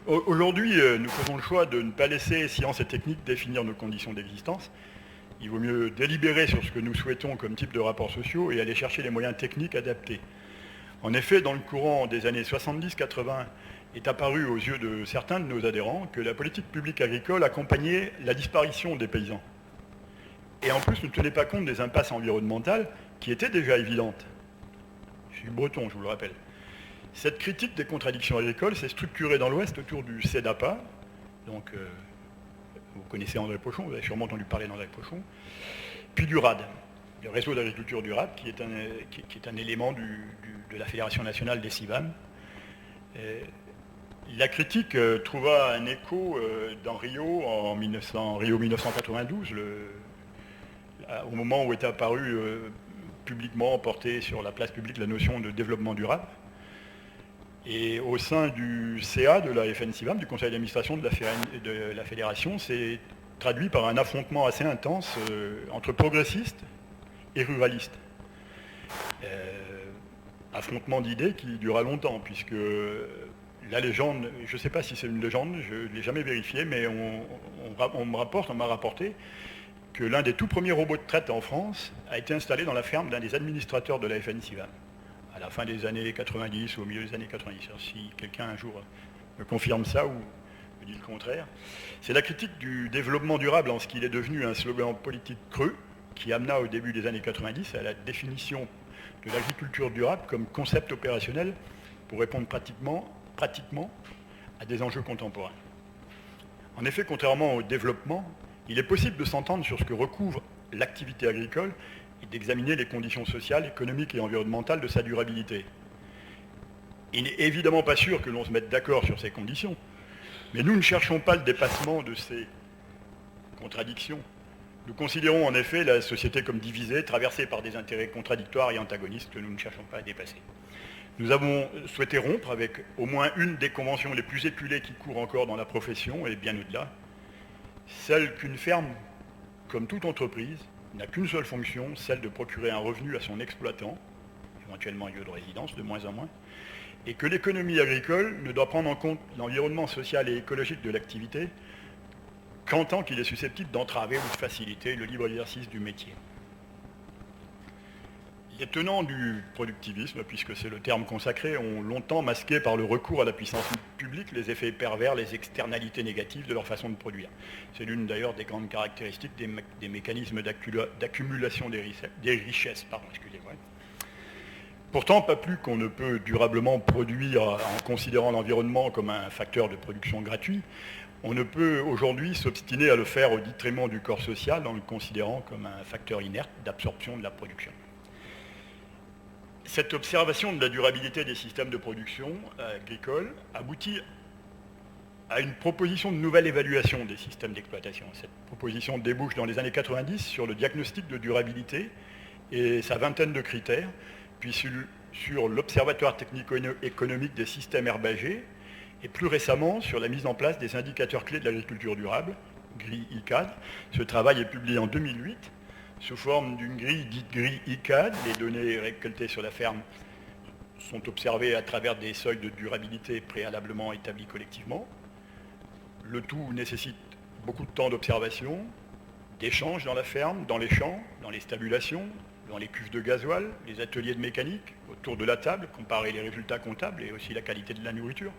[SPEAKER 4] Aujourd'hui, nous faisons le choix de ne pas laisser science et technique définir nos conditions d'existence. Il vaut mieux délibérer sur ce que nous souhaitons comme type de rapports sociaux et aller chercher les moyens techniques adaptés. En effet, dans le courant des années 70-80, est apparu aux yeux de certains de nos adhérents que la politique publique agricole accompagnait la disparition des paysans. Et en plus, ne tenait pas compte des impasses environnementales qui étaient déjà évidentes. Je suis breton, je vous le rappelle. Cette critique des contradictions agricoles s'est structurée dans l'Ouest autour du CEDAPA, donc vous connaissez André Pochon, vous avez sûrement entendu parler d'André Pochon, puis du RAD, le réseau d'agriculture du RAD, qui est un élément de la Fédération nationale des CIVAM. La critique trouva un écho dans Rio en Rio 1992, au moment où était apparue publiquement portée sur la place publique la notion de développement durable. Et au sein du CA de la FNCIVAM, du conseil d'administration de la fédération, c'est traduit par un affrontement assez intense entre progressistes et ruralistes. Affrontement d'idées qui dura longtemps, puisque la légende, je ne sais pas si c'est une légende, je ne l'ai jamais vérifié, mais on m'a rapporté que l'un des tout premiers robots de traite en France a été installé dans la ferme d'un des administrateurs de la FNCIVAM, à la fin des années 90 ou au milieu des années 90. Alors, si quelqu'un un jour me confirme ça ou me dit le contraire, c'est la critique du développement durable en ce qu'il est devenu un slogan politique creux qui amena au début des années 90 à la définition de l'agriculture durable comme concept opérationnel pour répondre pratiquement à des enjeux contemporains. En effet, contrairement au développement, il est possible de s'entendre sur ce que recouvre l'activité agricole et d'examiner les conditions sociales, économiques et environnementales de sa durabilité. Il n'est évidemment pas sûr que l'on se mette d'accord sur ces conditions, mais nous ne cherchons pas le dépassement de ces contradictions. Nous considérons en effet la société comme divisée, traversée par des intérêts contradictoires et antagonistes que nous ne cherchons pas à dépasser. Nous avons souhaité rompre avec au moins une des conventions les plus éculées qui courent encore dans la profession et bien au-delà, celle qu'une ferme, comme toute entreprise, n'a qu'une seule fonction, celle de procurer un revenu à son exploitant, éventuellement un lieu de résidence, de moins en moins, et que l'économie agricole ne doit prendre en compte l'environnement social et écologique de l'activité qu'en tant qu'il est susceptible d'entraver ou de faciliter le libre exercice du métier. Les tenants du productivisme, puisque c'est le terme consacré, ont longtemps masqué par le recours à la puissance publique les effets pervers, les externalités négatives de leur façon de produire. C'est l'une d'ailleurs des grandes caractéristiques des mécanismes d'accumulation des richesses. Excusez-moi. Pourtant, pas plus qu'on ne peut durablement produire en considérant l'environnement comme un facteur de production gratuit, on ne peut aujourd'hui s'obstiner à le faire au détriment du corps social en le considérant comme un facteur inerte d'absorption de la production. Cette observation de la durabilité des systèmes de production agricole aboutit à une proposition de nouvelle évaluation des systèmes d'exploitation. Cette proposition débouche dans les années 90 sur le diagnostic de durabilité et sa vingtaine de critères, puis sur l'Observatoire technico-économique des systèmes herbagers, et plus récemment sur la mise en place des indicateurs clés de l'agriculture durable, grille ICAD. Ce travail est publié en 2008, sous forme d'une grille dite grille ICAD. Les données récoltées sur la ferme sont observées à travers des seuils de durabilité préalablement établis collectivement. Le tout nécessite beaucoup de temps d'observation, d'échanges dans la ferme, dans les champs, dans les stabulations, dans les cuves de gasoil, les ateliers de mécanique, autour de la table, comparer les résultats comptables et aussi la qualité de la nourriture.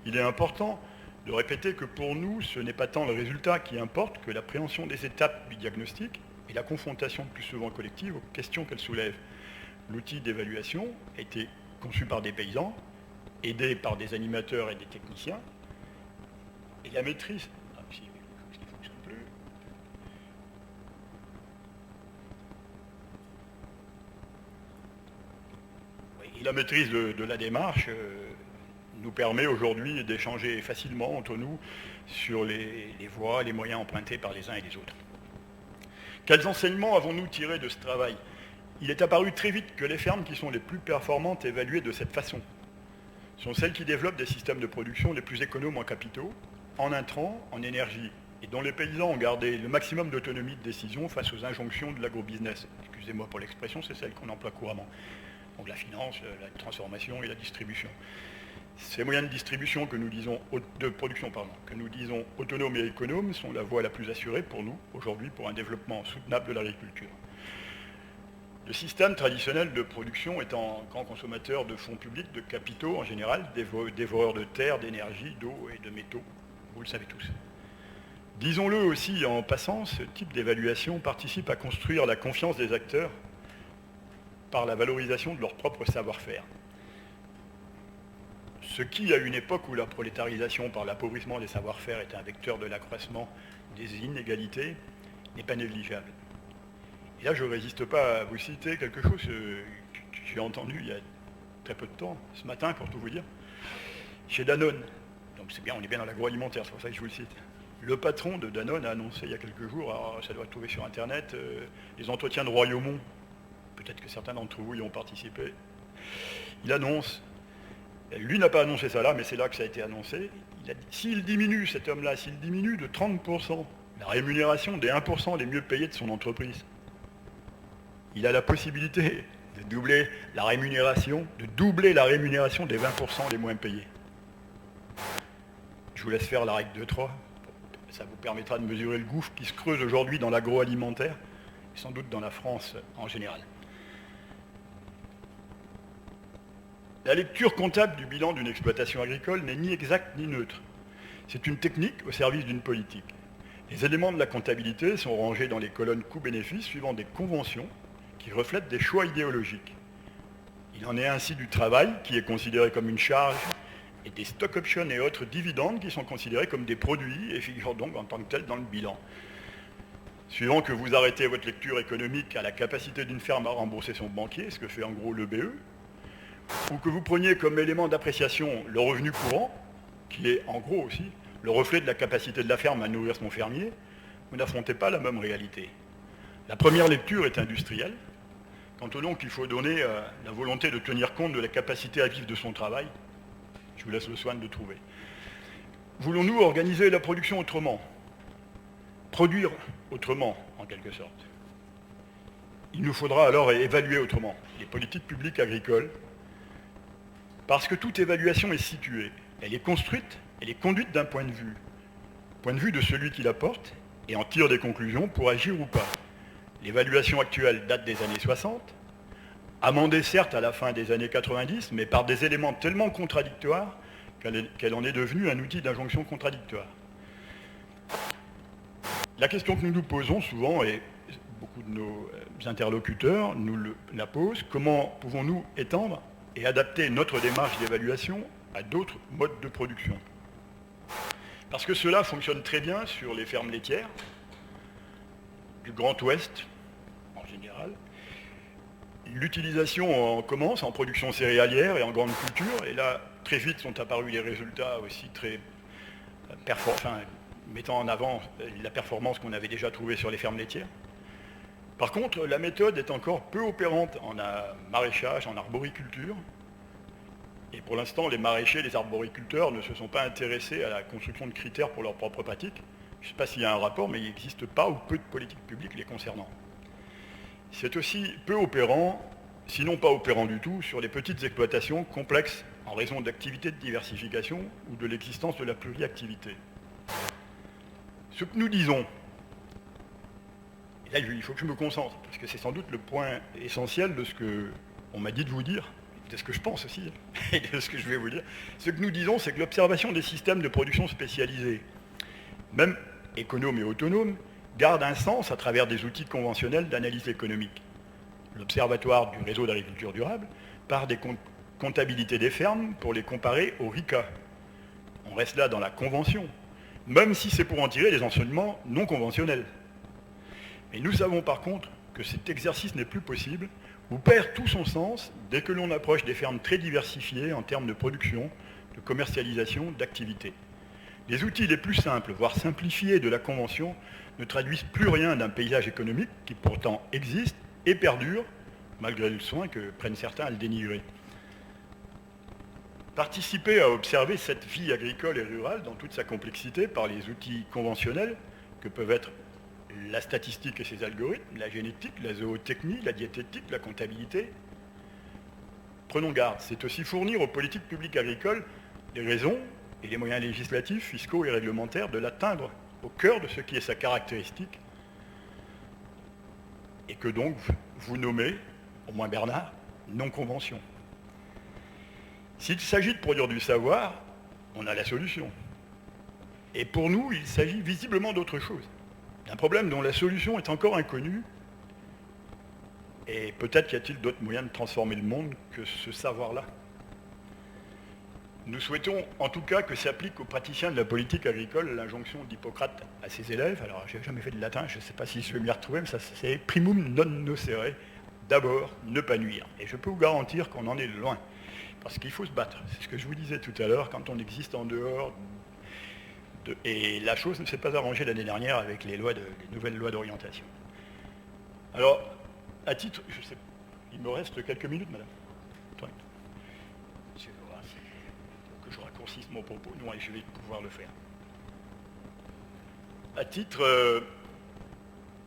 [SPEAKER 4] Il est important de répéter que pour nous, ce n'est pas tant le résultat qui importe que l'appréhension des étapes du diagnostic et la confrontation plus souvent collective aux questions qu'elle soulève. L'outil d'évaluation a été conçu par des paysans, aidé par des animateurs et des techniciens, et la maîtrise... La maîtrise de la démarche nous permet aujourd'hui d'échanger facilement entre nous sur les voies, les moyens empruntés par les uns et les autres. Quels enseignements avons-nous tirés de ce travail? Il est apparu très vite que les fermes qui sont les plus performantes évaluées de cette façon sont celles qui développent des systèmes de production les plus économes en capitaux, en intrants, en énergie, et dont les paysans ont gardé le maximum d'autonomie de décision face aux injonctions de l'agrobusiness. Excusez-moi pour l'expression, c'est celle qu'on emploie couramment. Donc la finance, la transformation et la distribution. Ces moyens de distribution que nous disons, de production, pardon, que nous disons autonomes et économes sont la voie la plus assurée pour nous, aujourd'hui, pour un développement soutenable de l'agriculture. Le système traditionnel de production étant grand consommateur de fonds publics, de capitaux en général, dévoreur de terre, d'énergie, d'eau et de métaux, vous le savez tous. Disons-le aussi en passant, ce type d'évaluation participe à construire la confiance des acteurs par la valorisation de leur propre savoir-faire. Ce qui, à une époque où la prolétarisation par l'appauvrissement des savoir-faire est un vecteur de l'accroissement des inégalités, n'est pas négligeable. Et là, je ne résiste pas à vous citer quelque chose que j'ai entendu il y a très peu de temps, ce matin, pour tout vous dire, chez Danone. Donc c'est bien, on est bien dans l'agroalimentaire, c'est pour ça que je vous le cite. Le patron de Danone a annoncé il y a quelques jours, alors ça doit être trouvé sur Internet, les entretiens de Royaumont. Peut-être que certains d'entre vous y ont participé. Il annonce, lui n'a pas annoncé ça là, mais c'est là que ça a été annoncé, il a dit, s'il diminue, cet homme-là, s'il diminue de 30% la rémunération des 1% les mieux payés de son entreprise, il a la possibilité de doubler la rémunération des 20% les moins payés. Je vous laisse faire la règle de 3. Ça vous permettra de mesurer le gouffre qui se creuse aujourd'hui dans l'agroalimentaire, et sans doute dans la France en général. La lecture comptable du bilan d'une exploitation agricole n'est ni exacte ni neutre. C'est une technique au service d'une politique. Les éléments de la comptabilité sont rangés dans les colonnes coûts-bénéfices suivant des conventions qui reflètent des choix idéologiques. Il en est ainsi du travail, qui est considéré comme une charge, et des stock options et autres dividendes qui sont considérés comme des produits et figurent donc en tant que tels dans le bilan. Suivant que vous arrêtez votre lecture économique à la capacité d'une ferme à rembourser son banquier, ce que fait en gros le BE, ou que vous preniez comme élément d'appréciation le revenu courant, qui est en gros aussi le reflet de la capacité de la ferme à nourrir son fermier, vous n'affrontez pas la même réalité. La première lecture est industrielle, quant au nom qu'il faut donner la volonté de tenir compte de la capacité à vivre de son travail. Je vous laisse le soin de trouver. Voulons-nous organiser la production autrement? Produire autrement, en quelque sorte. Il nous faudra alors évaluer autrement les politiques publiques agricoles, parce que toute évaluation est située, elle est construite, elle est conduite d'un point de vue de celui qui la porte, et en tire des conclusions pour agir ou pas. L'évaluation actuelle date des années 60, amendée certes à la fin des années 90, mais par des éléments tellement contradictoires qu'elle en est devenue un outil d'injonction contradictoire. La question que nous nous posons souvent, et beaucoup de nos interlocuteurs nous la posent, comment pouvons-nous étendre et adapter notre démarche d'évaluation à d'autres modes de production? Parce que cela fonctionne très bien sur les fermes laitières, du Grand Ouest, en général. L'utilisation commence en production céréalière et en grande culture, et là, très vite sont apparus les résultats aussi très mettant en avant la performance qu'on avait déjà trouvée sur les fermes laitières. Par contre, la méthode est encore peu opérante en maraîchage, en arboriculture, et pour l'instant, les maraîchers, les arboriculteurs ne se sont pas intéressés à la construction de critères pour leurs propres pratiques. Je ne sais pas s'il y a un rapport, mais il n'existe pas ou peu de politiques publiques les concernant. C'est aussi peu opérant, sinon pas opérant du tout, sur les petites exploitations complexes en raison d'activités de diversification ou de l'existence de la pluriactivité. Ce que nous disons, et là il faut que je me concentre, parce que c'est sans doute le point essentiel de ce qu'on m'a dit de vous dire, de ce que je pense aussi, et de ce que je vais vous dire. Ce que nous disons, c'est que l'observation des systèmes de production spécialisés, même économes et autonomes, garde un sens à travers des outils conventionnels d'analyse économique. L'Observatoire du réseau d'agriculture durable part des comptabilités des fermes pour les comparer au RICA. On reste là dans la convention, même si c'est pour en tirer des enseignements non conventionnels. Mais nous savons par contre que cet exercice n'est plus possible ou perd tout son sens dès que l'on approche des fermes très diversifiées en termes de production, de commercialisation, d'activité. Les outils les plus simples, voire simplifiés de la convention, ne traduisent plus rien d'un paysage économique qui pourtant existe et perdure, malgré le soin que prennent certains à le dénigrer. Participer à observer cette vie agricole et rurale dans toute sa complexité par les outils conventionnels que peuvent être la statistique et ses algorithmes, la génétique, la zootechnie, la diététique, la comptabilité. Prenons garde, c'est aussi fournir aux politiques publiques agricoles les raisons et les moyens législatifs, fiscaux et réglementaires de l'atteindre au cœur de ce qui est sa caractéristique, et que donc vous nommez, au moins Bernard, non-convention. S'il s'agit de produire du savoir, on a la solution. Et pour nous, il s'agit visiblement d'autre chose. Un problème dont la solution est encore inconnue, et peut-être y a-t-il d'autres moyens de transformer le monde que ce savoir-là. Nous souhaitons en tout cas que s'applique aux praticiens de la politique agricole l'injonction d'Hippocrate à ses élèves. Alors, je n'ai jamais fait de latin, je ne sais pas si je vais m'y retrouver, mais ça c'est primum non nocere, d'abord ne pas nuire. Et je peux vous garantir qu'on en est loin, parce qu'il faut se battre. C'est ce que je vous disais tout à l'heure, quand on existe en dehors et la chose ne s'est pas arrangée l'année dernière avec les nouvelles lois d'orientation. Alors, à titre, je sais, il me reste quelques minutes, madame. Que je raccourcisse mon propos, non, et je vais pouvoir le faire. À titre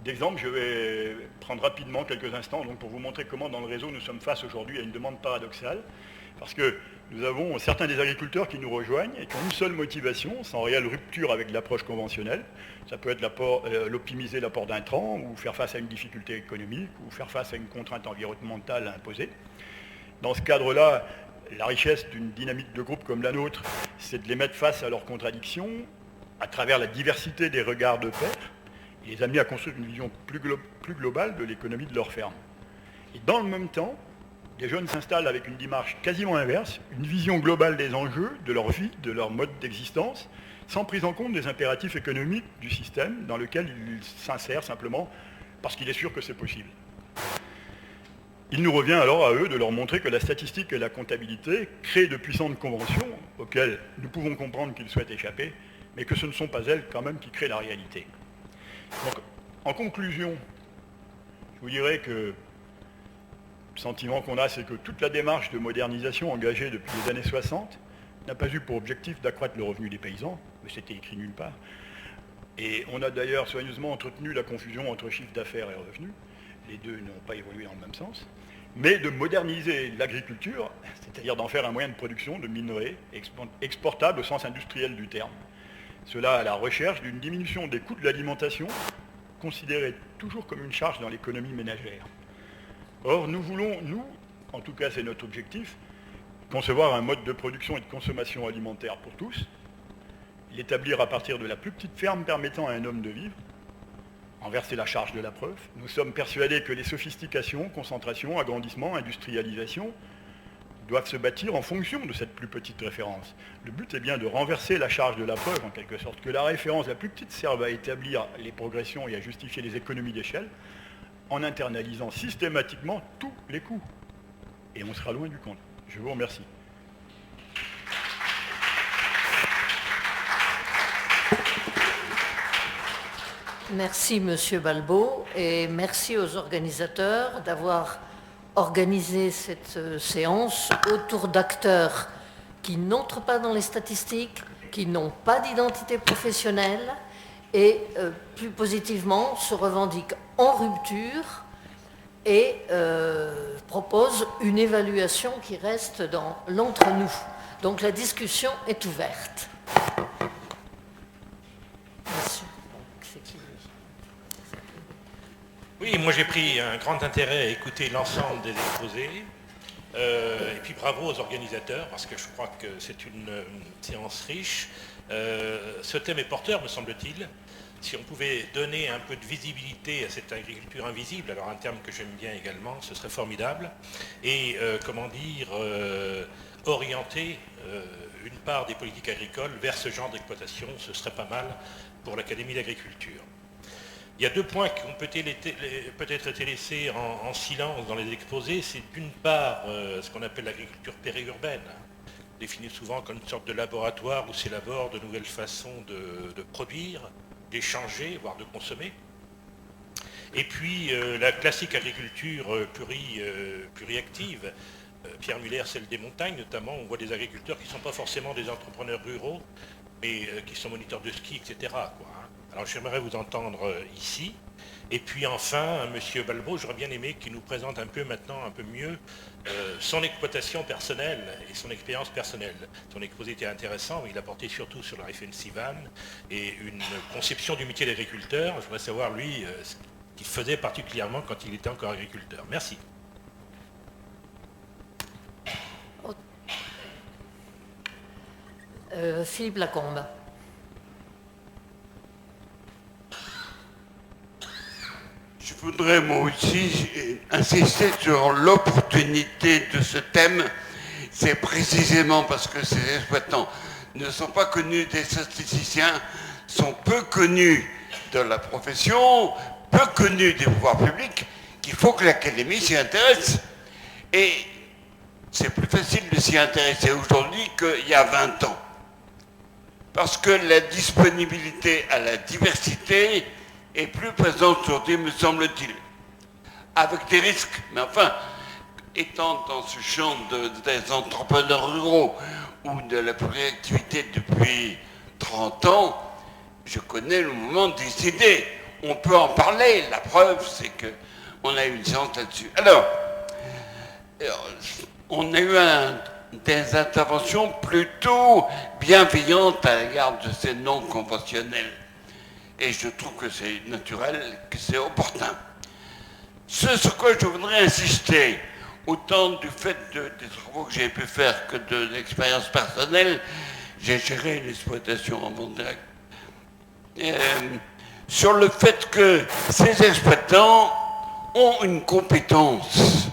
[SPEAKER 4] d'exemple, je vais prendre rapidement quelques instants donc, pour vous montrer comment dans le réseau nous sommes face aujourd'hui à une demande paradoxale, parce que nous avons certains des agriculteurs qui nous rejoignent et qui ont une seule motivation, sans réelle rupture avec l'approche conventionnelle. Ça peut être l'optimiser l'apport d'intrants, ou faire face à une difficulté économique, ou faire face à une contrainte environnementale imposée. Dans ce cadre-là, la richesse d'une dynamique de groupe comme la nôtre, c'est de les mettre face à leurs contradictions, à travers la diversité des regards de pairs, et les amener à construire une vision plus globale de l'économie de leur ferme. Et dans le même temps, les jeunes s'installent avec une démarche quasiment inverse, une vision globale des enjeux, de leur vie, de leur mode d'existence, sans prise en compte des impératifs économiques du système dans lequel ils s'insèrent simplement parce qu'il est sûr que c'est possible. Il nous revient alors à eux de leur montrer que la statistique et la comptabilité créent de puissantes conventions auxquelles nous pouvons comprendre qu'ils souhaitent échapper, mais que ce ne sont pas elles quand même qui créent la réalité. Donc, en conclusion, je vous dirais que le sentiment qu'on a, c'est que toute la démarche de modernisation engagée depuis les années 60 n'a pas eu pour objectif d'accroître le revenu des paysans, mais c'était écrit nulle part. Et on a d'ailleurs soigneusement entretenu la confusion entre chiffre d'affaires et revenus. Les deux n'ont pas évolué dans le même sens. Mais de moderniser l'agriculture, c'est-à-dire d'en faire un moyen de production de minerais exportable au sens industriel du terme. Cela à la recherche d'une diminution des coûts de l'alimentation, considérée toujours comme une charge dans l'économie ménagère. Or, nous voulons, nous, en tout cas c'est notre objectif, concevoir un mode de production et de consommation alimentaire pour tous, l'établir à partir de la plus petite ferme permettant à un homme de vivre, en verser la charge de la preuve. Nous sommes persuadés que les sophistications, concentration, agrandissement, industrialisation doivent se bâtir en fonction de cette plus petite référence. Le but est bien de renverser la charge de la preuve, en quelque sorte, que la référence la plus petite serve à établir les progressions et à justifier les économies d'échelle, en internalisant systématiquement tous les coûts. Et on sera loin du compte. Je vous remercie.
[SPEAKER 2] Merci Monsieur Balbo et merci aux organisateurs d'avoir organisé cette séance autour d'acteurs qui n'entrent pas dans les statistiques, qui n'ont pas d'identité professionnelle et plus positivement se revendiquent en rupture et proposent une évaluation qui reste dans l'entre-nous. Donc la discussion est ouverte. Monsieur.
[SPEAKER 5] Oui, moi j'ai pris un grand intérêt à écouter l'ensemble des exposés. Et puis bravo aux organisateurs, parce que je crois que c'est une séance riche. Ce thème est porteur, me semble-t-il. Si on pouvait donner un peu de visibilité à cette agriculture invisible, alors un terme que j'aime bien également, ce serait formidable. Et orienter une part des politiques agricoles vers ce genre d'exploitation, ce serait pas mal pour l'Académie d'agriculture. Il y a deux points qui ont peut-être été laissés en silence dans les exposés. C'est d'une part ce qu'on appelle l'agriculture périurbaine, définie souvent comme une sorte de laboratoire où s'élaborent de nouvelles façons de produire, d'échanger, voire de consommer. Et puis la classique agriculture pluriactive, Pierre Muller, celle des montagnes notamment, on voit des agriculteurs qui ne sont pas forcément des entrepreneurs ruraux, mais qui sont moniteurs de ski, etc., quoi, hein. Alors j'aimerais vous entendre ici. Et puis enfin, Monsieur Balbo, j'aurais bien aimé qu'il nous présente un peu maintenant, un peu mieux, son exploitation personnelle et son expérience personnelle. Son exposé était intéressant, mais il a porté surtout sur la Riefensivan et une conception du métier d'agriculteur. Je voudrais savoir, lui, ce qu'il faisait particulièrement quand il était encore agriculteur. Merci.
[SPEAKER 2] Philippe Lacombe.
[SPEAKER 6] Je voudrais moi aussi insister sur l'opportunité de ce thème. C'est précisément parce que ces exploitants ne sont pas connus des statisticiens, sont peu connus de la profession, peu connus des pouvoirs publics, qu'il faut que l'Académie s'y intéresse. Et c'est plus facile de s'y intéresser aujourd'hui qu'il y a 20 ans. Parce que la disponibilité à la diversité est plus présente aujourd'hui, me semble-t-il. Avec des risques, mais enfin, étant dans ce champ des entrepreneurs ruraux ou de la productivité depuis 30 ans, je connais le mouvement des idées. On peut en parler, la preuve, c'est qu'on a eu une séance là-dessus. Alors, on a eu des interventions plutôt bienveillantes à l'égard de ces non conventionnels. Et je trouve que c'est naturel, que c'est opportun. Ce sur quoi je voudrais insister, autant du fait des travaux que j'ai pu faire que de l'expérience personnelle, j'ai géré l'exploitation en vente directe, sur le fait que ces exploitants ont une compétence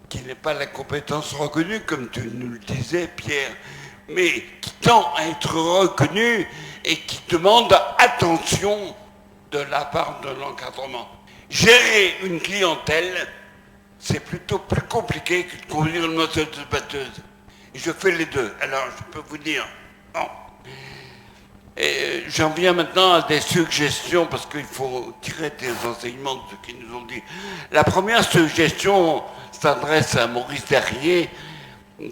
[SPEAKER 6] qui n'est pas la compétence reconnue, comme tu nous le disais, Pierre, mais qui tend à être reconnue et qui demande attention de la part de l'encadrement. Gérer une clientèle, c'est plutôt plus compliqué que de conduire une motoneige batteuse. Et je fais les deux. Alors, je peux vous dire, bon. Et j'en viens maintenant à des suggestions, parce qu'il faut tirer des enseignements de ce qu'ils nous ont dit. La première suggestion s'adresse à Maurice Derrier,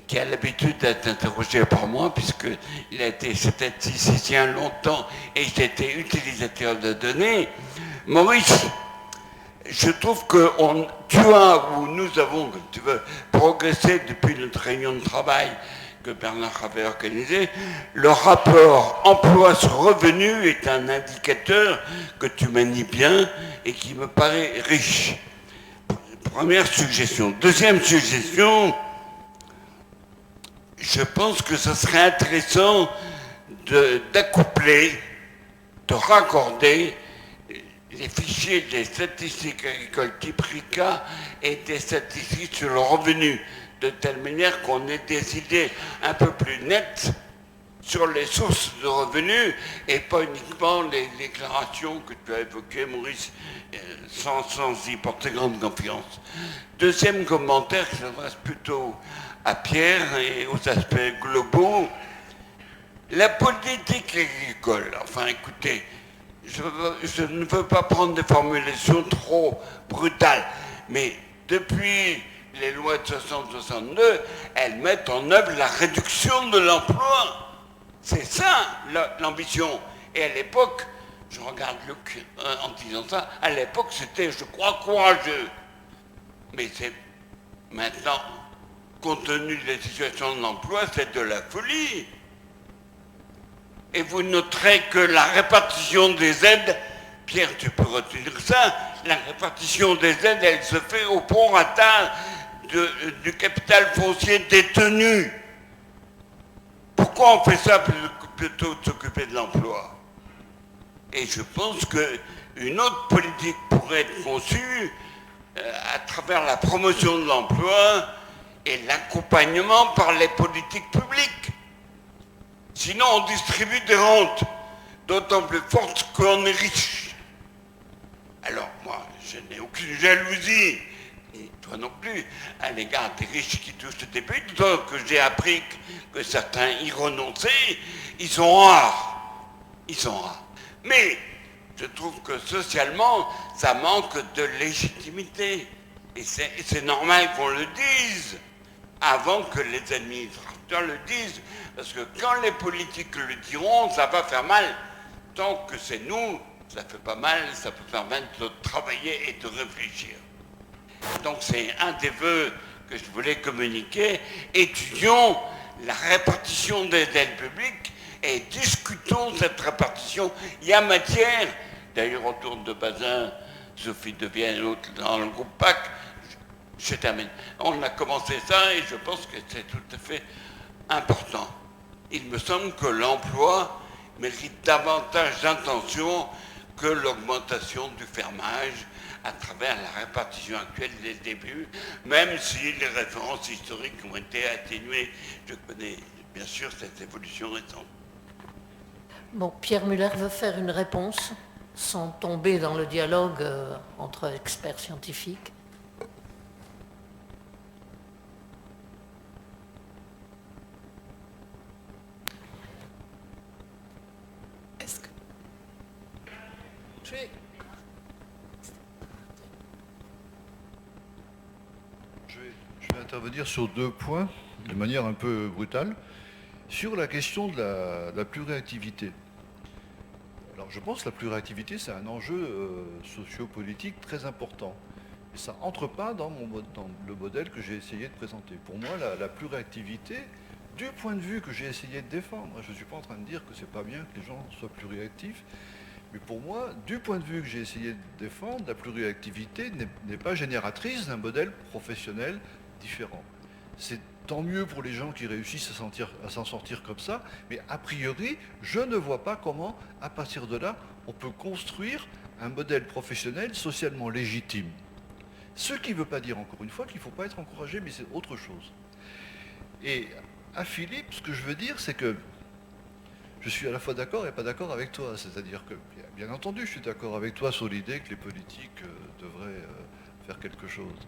[SPEAKER 6] qui a l'habitude d'être interrogé par moi, puisqu'il a été statisticien longtemps et j'étais utilisateur de données. Maurice, je trouve que nous avons, comme tu veux, progressé depuis notre réunion de travail que Bernard avait organisée. Le rapport emploi sur revenu est un indicateur que tu manies bien et qui me paraît riche. Première suggestion. Deuxième suggestion, je pense que ce serait intéressant d'accoupler, de raccorder les fichiers des statistiques agricoles type RICA et des statistiques sur le revenu, de telle manière qu'on ait des idées un peu plus nettes sur les sources de revenus et pas uniquement les déclarations que tu as évoquées, Maurice, sans y porter grande confiance. Deuxième commentaire qui s'adresse plutôt à Pierre et aux aspects globaux. La politique agricole, enfin écoutez, je ne veux pas prendre des formulations trop brutales, mais depuis les lois de 60-62, elles mettent en œuvre la réduction de l'emploi. C'est ça l'ambition. Et à l'époque, je regarde Luc en disant ça, à l'époque c'était, je crois, courageux. Mais c'est maintenant, compte tenu de la situation de l'emploi, c'est de la folie. Et vous noterez que la répartition des aides, Pierre, tu peux retenir ça, la répartition des aides, elle se fait au prorata du capital foncier détenu. Pourquoi on fait ça plutôt que de s'occuper de l'emploi? Et je pense qu'une autre politique pourrait être conçue à travers la promotion de l'emploi et l'accompagnement par les politiques publiques. Sinon, on distribue des rentes, d'autant plus fortes qu'on est riche. Alors, moi, je n'ai aucune jalousie, ni toi non plus, à l'égard des riches qui touchent le début, d'autant que j'ai appris que certains y renonçaient. Ils sont rares. Ils sont rares. Mais je trouve que socialement, ça manque de légitimité. Et c'est normal qu'on le dise avant que les administrateurs le disent. Parce que quand les politiques le diront, ça va faire mal tant que c'est nous, ça fait pas mal, ça peut permettre de travailler et de réfléchir. Donc c'est un des vœux que je voulais communiquer. Étudions la répartition des aides publiques et discutons cette répartition. Il y a matière, d'ailleurs autour de Bazin, Sophie Devienne, l'autre dans le groupe PAC, je termine. On a commencé ça et je pense que c'est tout à fait important. Il me semble que l'emploi mérite davantage d'attention que l'augmentation du fermage à travers la répartition actuelle des débuts, même si les références historiques ont été atténuées. Je connais bien sûr cette évolution récente.
[SPEAKER 2] Bon, Pierre Muller veut faire une réponse sans tomber dans le dialogue entre experts scientifiques.
[SPEAKER 7] Est-ce que... Je vais...
[SPEAKER 3] Je vais intervenir sur 2 points, de manière un peu brutale, sur la question de la pluriactivité. Alors je pense que la pluriactivité, c'est un enjeu sociopolitique très important. Et ça n'entre pas dans le modèle que j'ai essayé de présenter. Pour moi, la pluriactivité, du point de vue que j'ai essayé de défendre, je ne suis pas en train de dire que c'est pas bien que les gens soient pluriactifs, mais pour moi, du point de vue que j'ai essayé de défendre, la pluriactivité n'est pas génératrice d'un modèle professionnel différent. C'est tant mieux pour les gens qui réussissent à s'en sortir comme ça, mais a priori, je ne vois pas comment, à partir de là, on peut construire un modèle professionnel socialement légitime. Ce qui ne veut pas dire, encore une fois, qu'il ne faut pas être encouragé, mais c'est autre chose. Et à Philippe, ce que je veux dire, c'est que je suis à la fois d'accord et pas d'accord avec toi. C'est-à-dire que, bien entendu, je suis d'accord avec toi sur l'idée que les politiques devraient faire quelque chose.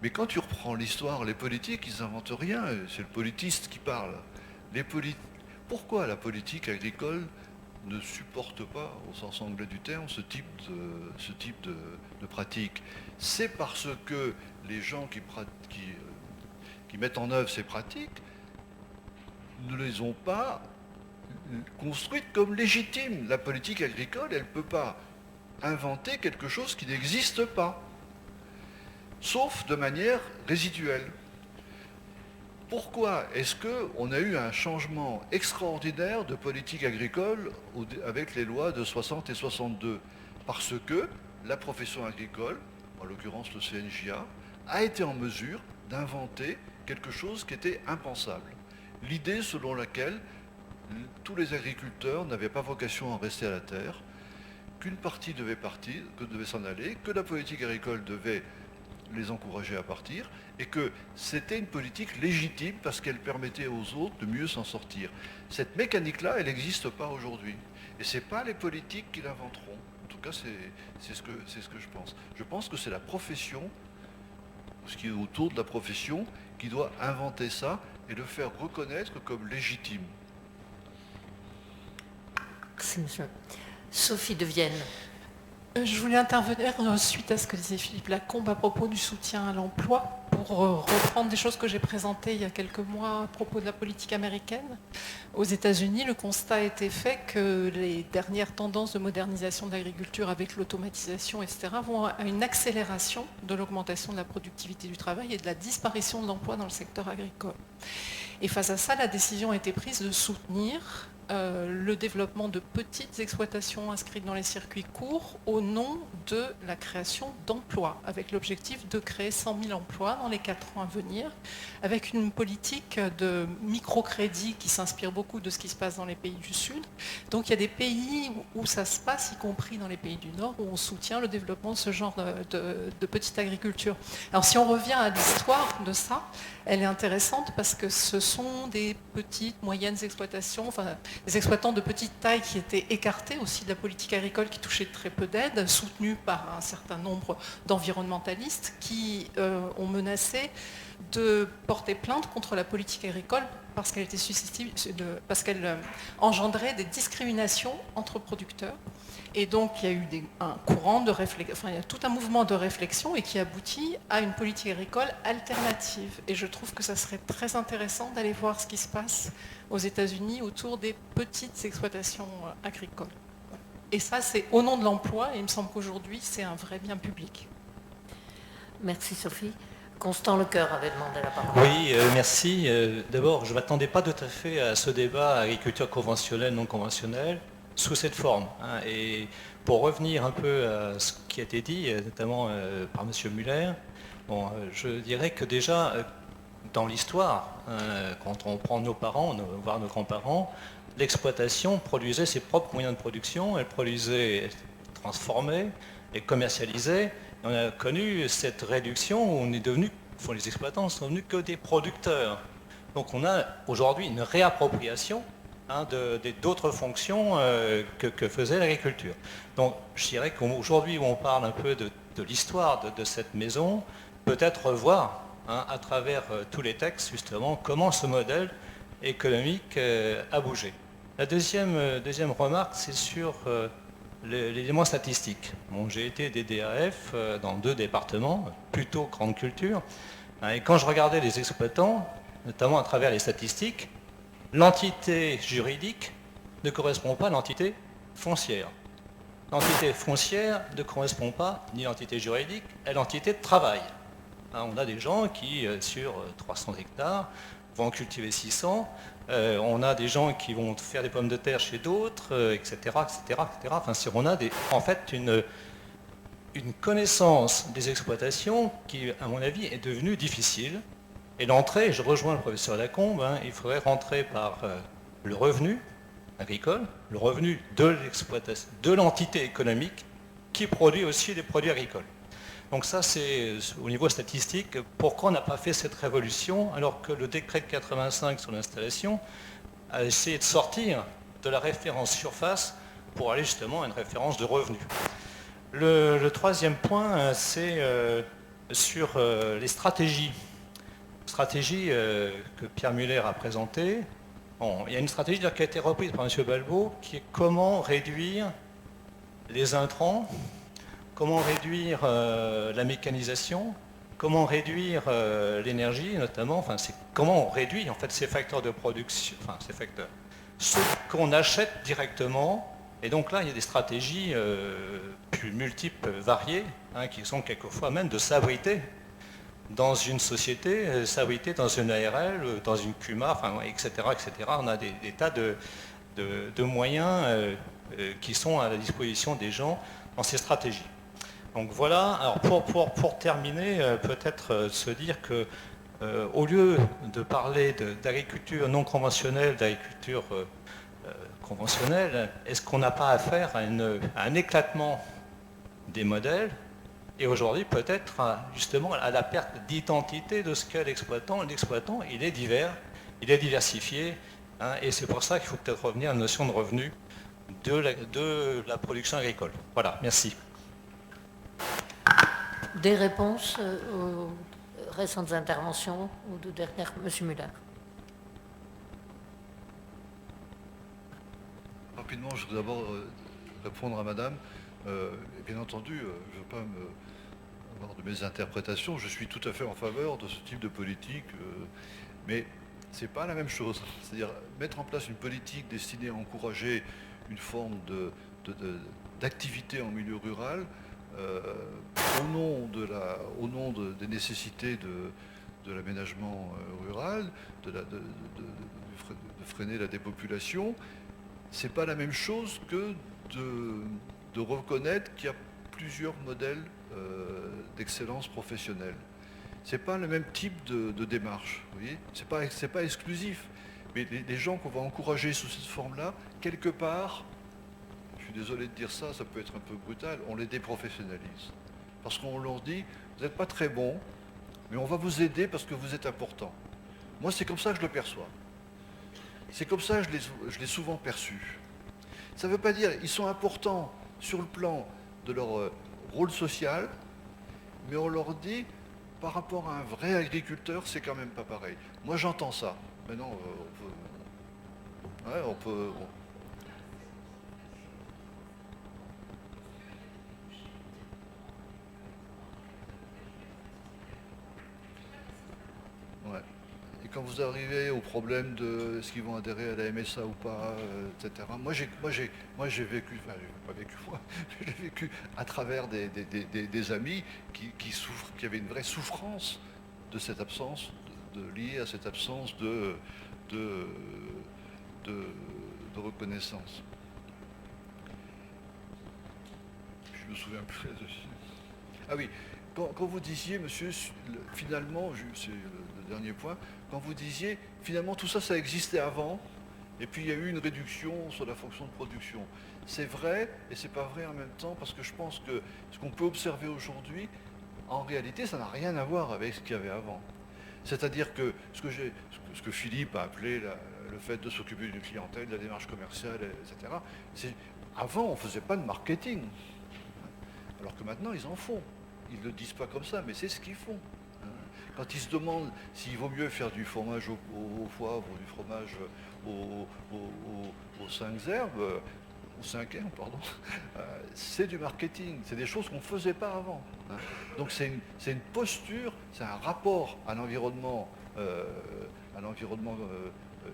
[SPEAKER 3] Mais quand tu reprends l'histoire, les politiques, ils n'inventent rien. C'est le politiste qui parle. Pourquoi la politique agricole ne supporte pas, au sens anglais du terme, ce type de pratique? C'est parce que les gens qui mettent en œuvre ces pratiques ne les ont pas construites comme légitimes. La politique agricole, elle ne peut pas inventer quelque chose qui n'existe pas, sauf de manière résiduelle. Pourquoi est-ce qu'on a eu un changement extraordinaire de politique agricole avec les lois de 60 et 62? Parce que la profession agricole, en l'occurrence le CNJA, a été en mesure d'inventer quelque chose qui était impensable. L'idée selon laquelle tous les agriculteurs n'avaient pas vocation à rester à la terre, qu'une partie devait partir, que devait s'en aller, que la politique agricole devait les encourager à partir, et que c'était une politique légitime parce qu'elle permettait aux autres de mieux s'en sortir. Cette mécanique-là, elle n'existe pas aujourd'hui. Et ce n'est pas les politiques qui l'inventeront. En tout cas, c'est ce que je pense. Je pense que c'est la profession, ce qui est autour de la profession, qui doit inventer ça et le faire reconnaître comme légitime.
[SPEAKER 2] Merci, monsieur. Sophie Devienne.
[SPEAKER 7] Je voulais intervenir suite à ce que disait Philippe Lacombe à propos du soutien à l'emploi, pour reprendre des choses que j'ai présentées il y a quelques mois à propos de la politique américaine. Aux États-Unis, le constat a été fait que les dernières tendances de modernisation de l'agriculture avec l'automatisation, etc., vont à une accélération de l'augmentation de la productivité du travail et de la disparition de l'emploi dans le secteur agricole. Et face à ça, la décision a été prise de soutenir le développement de petites exploitations inscrites dans les circuits courts au nom de la création d'emplois, avec l'objectif de créer 100 000 emplois dans les 4 ans à venir, avec une politique de microcrédit qui s'inspire beaucoup de ce qui se passe dans les pays du Sud. Donc il y a des pays où ça se passe, y compris dans les pays du Nord, où on soutient le développement de ce genre de petite agriculture. Alors si on revient à l'histoire de ça, elle est intéressante parce que ce sont des petites, moyennes exploitations, enfin des exploitants de petite taille qui étaient écartés aussi de la politique agricole qui touchait très peu d'aide, soutenus par un certain nombre d'environnementalistes qui ont menacé de porter plainte contre la politique agricole parce qu'elle était susceptible, parce qu'elle engendrait des discriminations entre producteurs. Et donc il y a eu un courant de réflexion, enfin il y a tout un mouvement de réflexion et qui aboutit à une politique agricole alternative. Et je trouve que ça serait très intéressant d'aller voir ce qui se passe aux États-Unis autour des petites exploitations agricoles. Et ça, c'est au nom de l'emploi, et il me semble qu'aujourd'hui, c'est un vrai bien public.
[SPEAKER 2] Merci Sophie. Constant Lecoeur avait demandé la parole.
[SPEAKER 8] Oui, merci. D'abord, je ne m'attendais pas tout à fait à ce débat agriculture conventionnelle, non conventionnelle, sous cette forme, hein. Et pour revenir un peu à ce qui a été dit, notamment par M. Muller, bon, je dirais que déjà, dans l'histoire, quand on prend nos parents, voire nos grands-parents, l'exploitation produisait ses propres moyens de production, elle produisait, elle transformait, elle commercialisait. On a connu cette réduction où on est devenu, les exploitants ne sont devenus que des producteurs. Donc on a aujourd'hui une réappropriation, hein, d'autres fonctions que faisait l'agriculture. Donc je dirais qu'aujourd'hui où on parle un peu de l'histoire de cette maison, peut-être revoir, hein, à travers tous les textes justement comment ce modèle économique a bougé. La deuxième remarque, c'est sur l'élément statistique. Bon, j'ai été DDAF dans 2 départements, plutôt grande culture, hein, et quand je regardais les exploitants, notamment à travers les statistiques, l'entité juridique ne correspond pas à l'entité foncière. L'entité foncière ne correspond pas ni à l'entité juridique, à l'entité de travail. Hein, on a des gens qui, sur 300 hectares, vont en cultiver 600, on a des gens qui vont faire des pommes de terre chez d'autres, etc., etc., etc. Enfin, on a en fait une connaissance des exploitations qui, à mon avis, est devenue difficile. Et l'entrée, je rejoins le professeur Lacombe, hein, il faudrait rentrer par le revenu agricole, le revenu de l'exploitation, de l'entité économique qui produit aussi les produits agricoles. Donc ça, c'est au niveau statistique. Pourquoi on n'a pas fait cette révolution alors que le décret de 85 sur l'installation a essayé de sortir de la référence surface pour aller justement à une référence de revenu. Le troisième point, c'est sur les stratégies. Stratégie que Pierre Muller a présentée. Bon, il y a une stratégie qui a été reprise par M. Balbo qui est comment réduire les intrants, comment réduire la mécanisation, comment réduire l'énergie notamment, enfin c'est comment on réduit en fait ces facteurs de production, enfin ces facteurs, ceux qu'on achète directement. Et donc là il y a des stratégies plus multiples, variées, hein, qui sont quelquefois même de s'abriter dans une société, s'abriter dans une ARL, dans une CUMA, enfin, etc., etc. On a des tas de moyens qui sont à la disposition des gens dans ces stratégies. Donc voilà, alors pour terminer, peut-être se dire que au lieu de parler d'agriculture non conventionnelle, d'agriculture conventionnelle, est-ce qu'on n'a pas affaire à un éclatement des modèles et aujourd'hui peut-être justement à la perte d'identité de ce qu'est l'exploitant. L'exploitant, il est divers, il est diversifié, hein, et c'est pour ça qu'il faut peut-être revenir à la notion de revenu de la production agricole. Voilà, merci.
[SPEAKER 2] Des réponses aux récentes interventions ou de dernières, M. Muller.
[SPEAKER 3] Rapidement, je voudrais d'abord répondre à Madame. Bien entendu, je ne veux pas avoir de mes interprétations. Je suis tout à fait en faveur de ce type de politique, mais ce n'est pas la même chose. C'est-à-dire mettre en place une politique destinée à encourager une forme d'activité en milieu rural au nom des nécessités de l'aménagement rural, de freiner la dépopulation. Ce n'est pas la même chose que de reconnaître qu'il y a plusieurs modèles d'excellence professionnelle. Ce n'est pas le même type de démarche, vous voyez. C'est pas exclusif. Mais les gens qu'on va encourager sous cette forme-là, quelque part, je suis désolé de dire ça, ça peut être un peu brutal, on les déprofessionnalise. Parce qu'on leur dit, vous n'êtes pas très bon, mais on va vous aider parce que vous êtes important. Moi, c'est comme ça que je le perçois. C'est comme ça que je l'ai souvent perçu. Ça ne veut pas dire qu'ils sont importants sur le plan de leur rôle social, mais on leur dit, par rapport à un vrai agriculteur, c'est quand même pas pareil. Moi, j'entends ça. Maintenant, on peut... Ouais. Et quand vous arrivez au problème de est-ce qu'ils vont adhérer à la MSA ou pas, etc. Moi j'ai vécu, enfin j'ai pas vécu moi, mais j'ai vécu à travers des amis qui souffrent, qui avaient une vraie souffrance de cette absence, liée à cette absence de reconnaissance. Je me souviens plus là-dessus. Ah oui, quand vous disiez, monsieur, finalement, c'est le dernier point, quand vous disiez, finalement, tout ça, ça existait avant, et puis il y a eu une réduction sur la fonction de production. C'est vrai, et c'est pas vrai en même temps, parce que je pense que ce qu'on peut observer aujourd'hui, en réalité, ça n'a rien à voir avec ce qu'il y avait avant. C'est-à-dire que ce que Philippe a appelé le fait de s'occuper d'une clientèle, de la démarche commerciale, etc., avant, on ne faisait pas de marketing. Alors que maintenant, ils en font. Ils ne le disent pas comme ça, mais c'est ce qu'ils font. Quand ils se demandent s'il vaut mieux faire du fromage au poivre ou du fromage aux 5 herbes, aux 5 herbes, pardon, c'est du marketing. C'est des choses qu'on ne faisait pas avant. Donc c'est une posture, c'est un rapport à l'environnement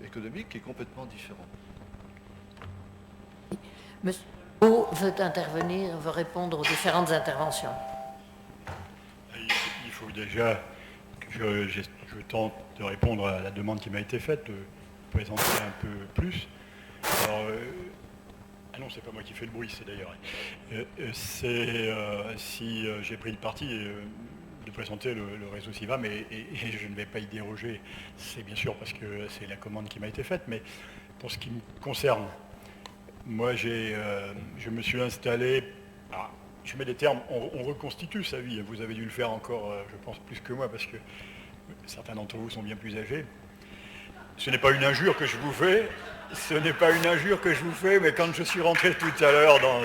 [SPEAKER 3] économique qui est complètement différent.
[SPEAKER 2] Monsieur Beau veut intervenir, veut répondre aux différentes interventions.
[SPEAKER 4] Il faut déjà que je tente de répondre à la demande qui m'a été faite, de présenter un peu plus. Alors, ah non, c'est pas moi qui fais le bruit, c'est d'ailleurs. Si j'ai pris le parti de présenter le réseau CIVAM, et je ne vais pas y déroger, c'est bien sûr parce que c'est la commande qui m'a été faite, mais pour ce qui me concerne, moi je me suis installé, je mets des termes, on reconstitue sa vie, vous avez dû le faire encore, je pense, plus que moi, parce que certains d'entre vous sont bien plus âgés. Ce n'est pas une injure que je vous fais, mais quand je suis rentré tout à l'heure dans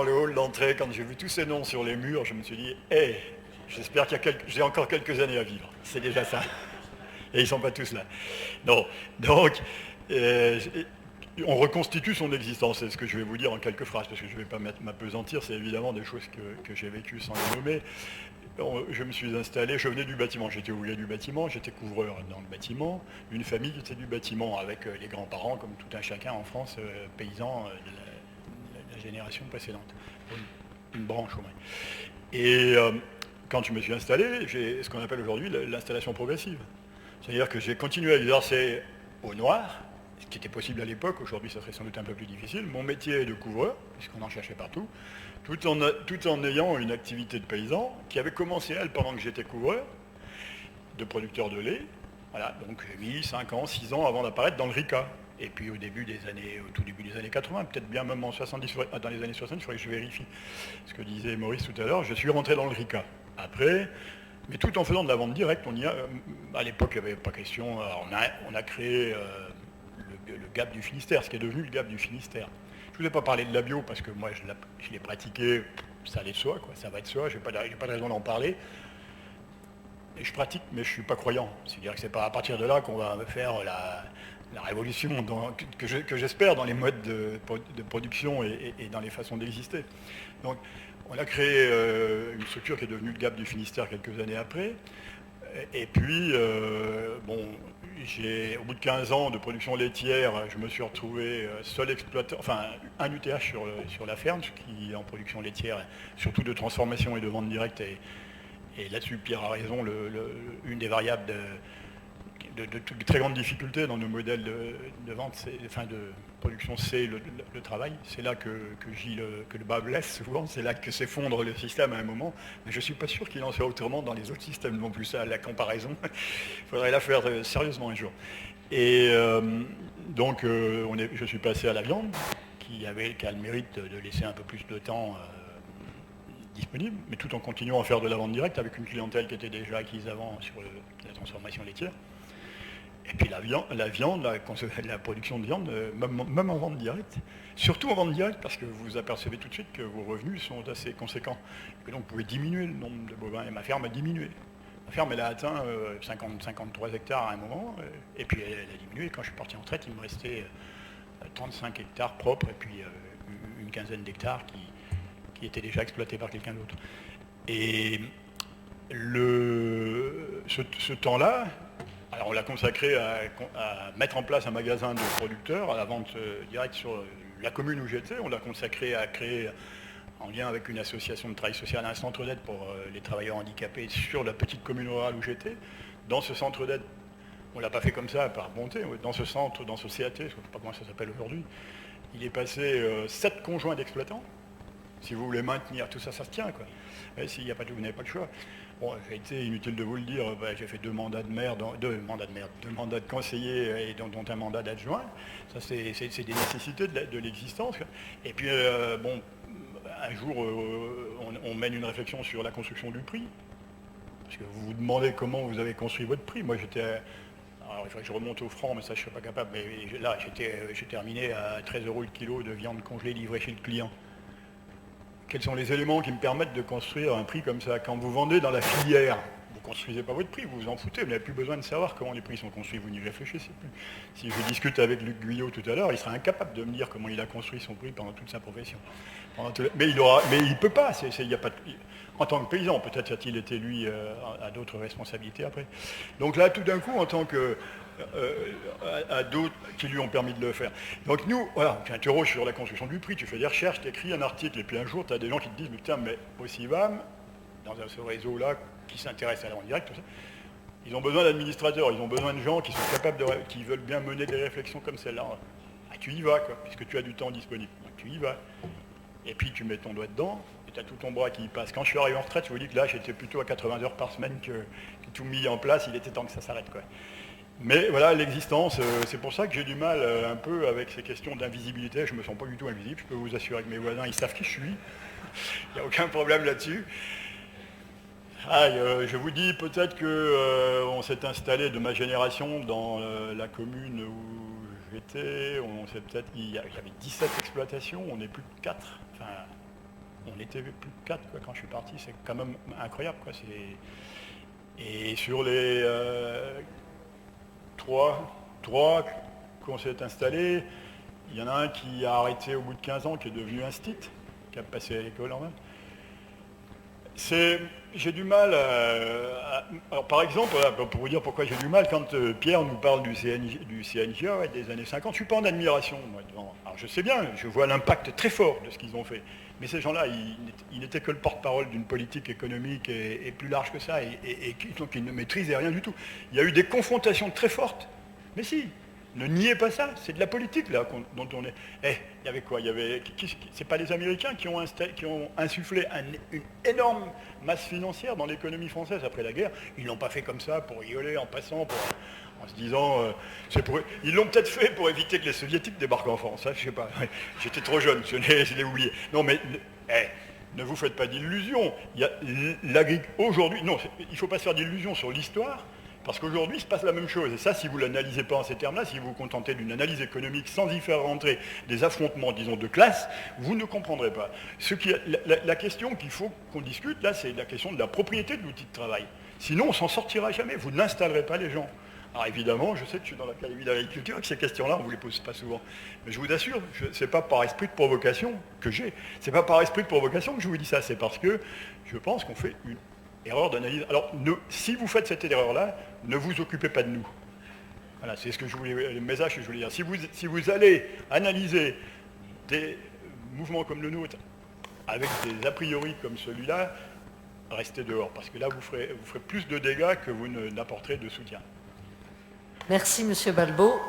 [SPEAKER 4] le hall d'entrée, quand j'ai vu tous ces noms sur les murs, je me suis dit, j'espère j'ai encore quelques années à vivre. C'est déjà ça. Et ils ne sont pas tous là. Non. Donc, on reconstitue son existence. C'est ce que je vais vous dire en quelques phrases, parce que je ne vais pas m'apesantir. C'est évidemment des choses que j'ai vécues sans les nommer. Je me suis installé, je venais du bâtiment, j'étais ouvrier du bâtiment, j'étais couvreur dans le bâtiment, une famille qui était du bâtiment, avec les grands-parents, comme tout un chacun en France, paysans de la génération précédente, une branche au moins. Et quand je me suis installé, j'ai ce qu'on appelle aujourd'hui l'installation progressive. C'est-à-dire que j'ai continué à exercer au noir, ce qui était possible à l'époque, aujourd'hui ça serait sans doute un peu plus difficile, mon métier de couvreur, puisqu'on en cherchait partout, tout en ayant une activité de paysan qui avait commencé, elle, pendant que j'étais couvreur, de producteur de lait. Voilà, donc j'ai mis 5 ans, 6 ans avant d'apparaître dans le RICA. Et puis au tout début des années 80, peut-être bien même en 70, dans les années 60, il faudrait que je vérifie ce que disait Maurice tout à l'heure, je suis rentré dans le RICA. Après, mais tout en faisant de la vente directe, à l'époque, il n'y avait pas question, on a créé le GAP du Finistère, ce qui est devenu le GAP du Finistère. Je ne vous ai pas parlé de la bio parce que moi je l'ai pratiqué, ça allait de soi, quoi, ça va de soi, je n'ai pas de raison d'en parler. Et je pratique, mais je ne suis pas croyant. C'est-à-dire que c'est pas à partir de là qu'on va faire la révolution que j'espère dans les modes de production et dans les façons d'exister. Donc on a créé une structure qui est devenue le GAP du Finistère quelques années après. Et puis, au bout de 15 ans de production laitière, je me suis retrouvé seul exploitant, enfin un UTH sur la ferme, qui est en production laitière, surtout de transformation et de vente directe. Et là-dessus, Pierre a raison, une des variables de très grande difficulté dans nos modèles de vente, de production, c'est le travail. C'est là que le bas blesse souvent, c'est là que s'effondre le système à un moment. Mais je ne suis pas sûr qu'il en soit autrement dans les autres systèmes non plus. Ça, la comparaison, il faudrait la faire sérieusement un jour. Et donc, je suis passé à la viande, qui a le mérite de laisser un peu plus de temps disponible, mais tout en continuant à faire de la vente directe avec une clientèle qui était déjà acquise avant sur la transformation laitière. Et puis la viande, la production de viande, même en vente directe, surtout en vente directe, parce que vous apercevez tout de suite que vos revenus sont assez conséquents. Et donc vous pouvez diminuer le nombre de bovins, et ma ferme a diminué. Ma ferme, elle a atteint 53 hectares à un moment, et puis elle a diminué. Quand je suis parti en retraite, il me restait 35 hectares propres, et puis une quinzaine d'hectares qui étaient déjà exploités par quelqu'un d'autre. Et ce temps-là, alors on l'a consacré à mettre en place un magasin de producteurs à la vente directe sur la commune où j'étais. On l'a consacré à créer, en lien avec une association de travail social, un centre d'aide pour les travailleurs handicapés sur la petite commune rurale où j'étais. Dans ce centre d'aide, on ne l'a pas fait comme ça par bonté, dans ce centre, dans ce CAT, je ne sais pas comment ça s'appelle aujourd'hui, il est passé 7 conjoints d'exploitants. Si vous voulez maintenir tout ça, ça se tient, quoi. S'il n'y a pas de, vous n'avez pas le choix. Bon, j'ai été, inutile de vous le dire, j'ai fait 2 mandats de conseiller et dont un mandat d'adjoint. Ça, c'est des nécessités de l'existence. Et puis, bon, un jour, on mène une réflexion sur la construction du prix. Parce que vous vous demandez comment vous avez construit votre prix. Moi, j'étais... Alors, il faudrait que je remonte au franc, mais ça, je ne serais pas capable. Mais là, j'ai terminé à 13 € le kilo de viande congelée livrée chez le client. Quels sont les éléments qui me permettent de construire un prix comme ça? Quand vous vendez dans la filière, vous ne construisez pas votre prix, vous vous en foutez, vous n'avez plus besoin de savoir comment les prix sont construits, vous n'y réfléchissez plus. Si je discute avec Luc Guyot tout à l'heure, il sera incapable de me dire comment il a construit son prix pendant toute sa profession. Mais il ne peut pas, y a pas en tant que paysan, peut-être a-t-il été lui à d'autres responsabilités après. Donc là, tout d'un coup, en tant que... à d'autres qui lui ont permis de le faire. Donc nous, voilà, tu interroges sur la construction du prix, tu fais des recherches, tu écris un article, et puis un jour, tu as des gens qui te disent, mais putain, mais au CIVAM, dans ce réseau-là, qui s'intéresse à la vente directe, tout ça, ils ont besoin d'administrateurs, ils ont besoin de gens qui sont capables qui veulent bien mener des réflexions comme celle-là. Ah, tu y vas, quoi, puisque tu as du temps disponible. Donc, tu y vas. Et puis tu mets ton doigt dedans, et tu as tout ton bras qui y passe. Quand je suis arrivé en retraite, je vous dis que là, j'étais plutôt à 80 heures par semaine que tout mis en place, il était temps que ça s'arrête, quoi. Mais voilà, l'existence, c'est pour ça que j'ai du mal un peu avec ces questions d'invisibilité. Je ne me sens pas du tout invisible, je peux vous assurer que mes voisins, ils savent qui je suis. Il n'y a aucun problème là-dessus. Je vous dis peut-être qu'on s'est installé de ma génération dans la commune où j'étais. Il y avait 17 exploitations, on n'est plus que 4. Enfin, on était plus que 4 quoi, quand je suis parti, c'est quand même incroyable, quoi. Et sur les... 3 qu'on s'est installés, il y en a un qui a arrêté au bout de 15 ans, qui est devenu un stit, qui a passé à l'école en même. J'ai du mal alors par exemple, pour vous dire pourquoi j'ai du mal, quand Pierre nous parle du CNJ des années 50, je ne suis pas en admiration, moi, devant. Alors je sais bien, je vois l'impact très fort de ce qu'ils ont fait, mais ces gens-là, ils n'étaient que le porte-parole d'une politique économique et plus large que ça, et donc ils ne maîtrisaient rien du tout. Il y a eu des confrontations très fortes, mais si, ne niez pas ça, c'est de la politique là dont on est. Il y avait quoi? C'est pas les Américains qui ont insufflé une énorme masse financière dans l'économie française après la guerre. Ils l'ont pas fait comme ça pour rigoler en passant, en se disant, ils l'ont peut-être fait pour éviter que les Soviétiques débarquent en France. Ça, je sais pas. J'étais trop jeune, je l'ai oublié. Non mais, ne vous faites pas d'illusions. Aujourd'hui, non, il ne faut pas se faire d'illusions sur l'histoire. Parce qu'aujourd'hui, il se passe la même chose. Et ça, si vous ne l'analysez pas en ces termes-là, si vous vous contentez d'une analyse économique sans y faire rentrer des affrontements, disons, de classe, vous ne comprendrez pas. La question qu'il faut qu'on discute, là, c'est la question de la propriété de l'outil de travail. Sinon, on ne s'en sortira jamais. Vous n'installerez pas les gens. Alors évidemment, je sais que je suis dans l'Académie d'agriculture et que ces questions-là, on ne vous les pose pas souvent. Mais je vous assure, ce n'est pas par esprit de provocation que c'est pas par esprit de provocation que je vous dis ça. C'est parce que je pense qu'on fait une erreur d'analyse. Alors, si vous faites cette erreur-là, ne vous occupez pas de nous. Voilà, c'est le message que je voulais dire. Si vous allez analyser des mouvements comme le nôtre, avec des a priori comme celui-là, restez dehors, parce que là, vous ferez plus de dégâts que vous n'apporterez de soutien.
[SPEAKER 2] Merci, Monsieur Balbo.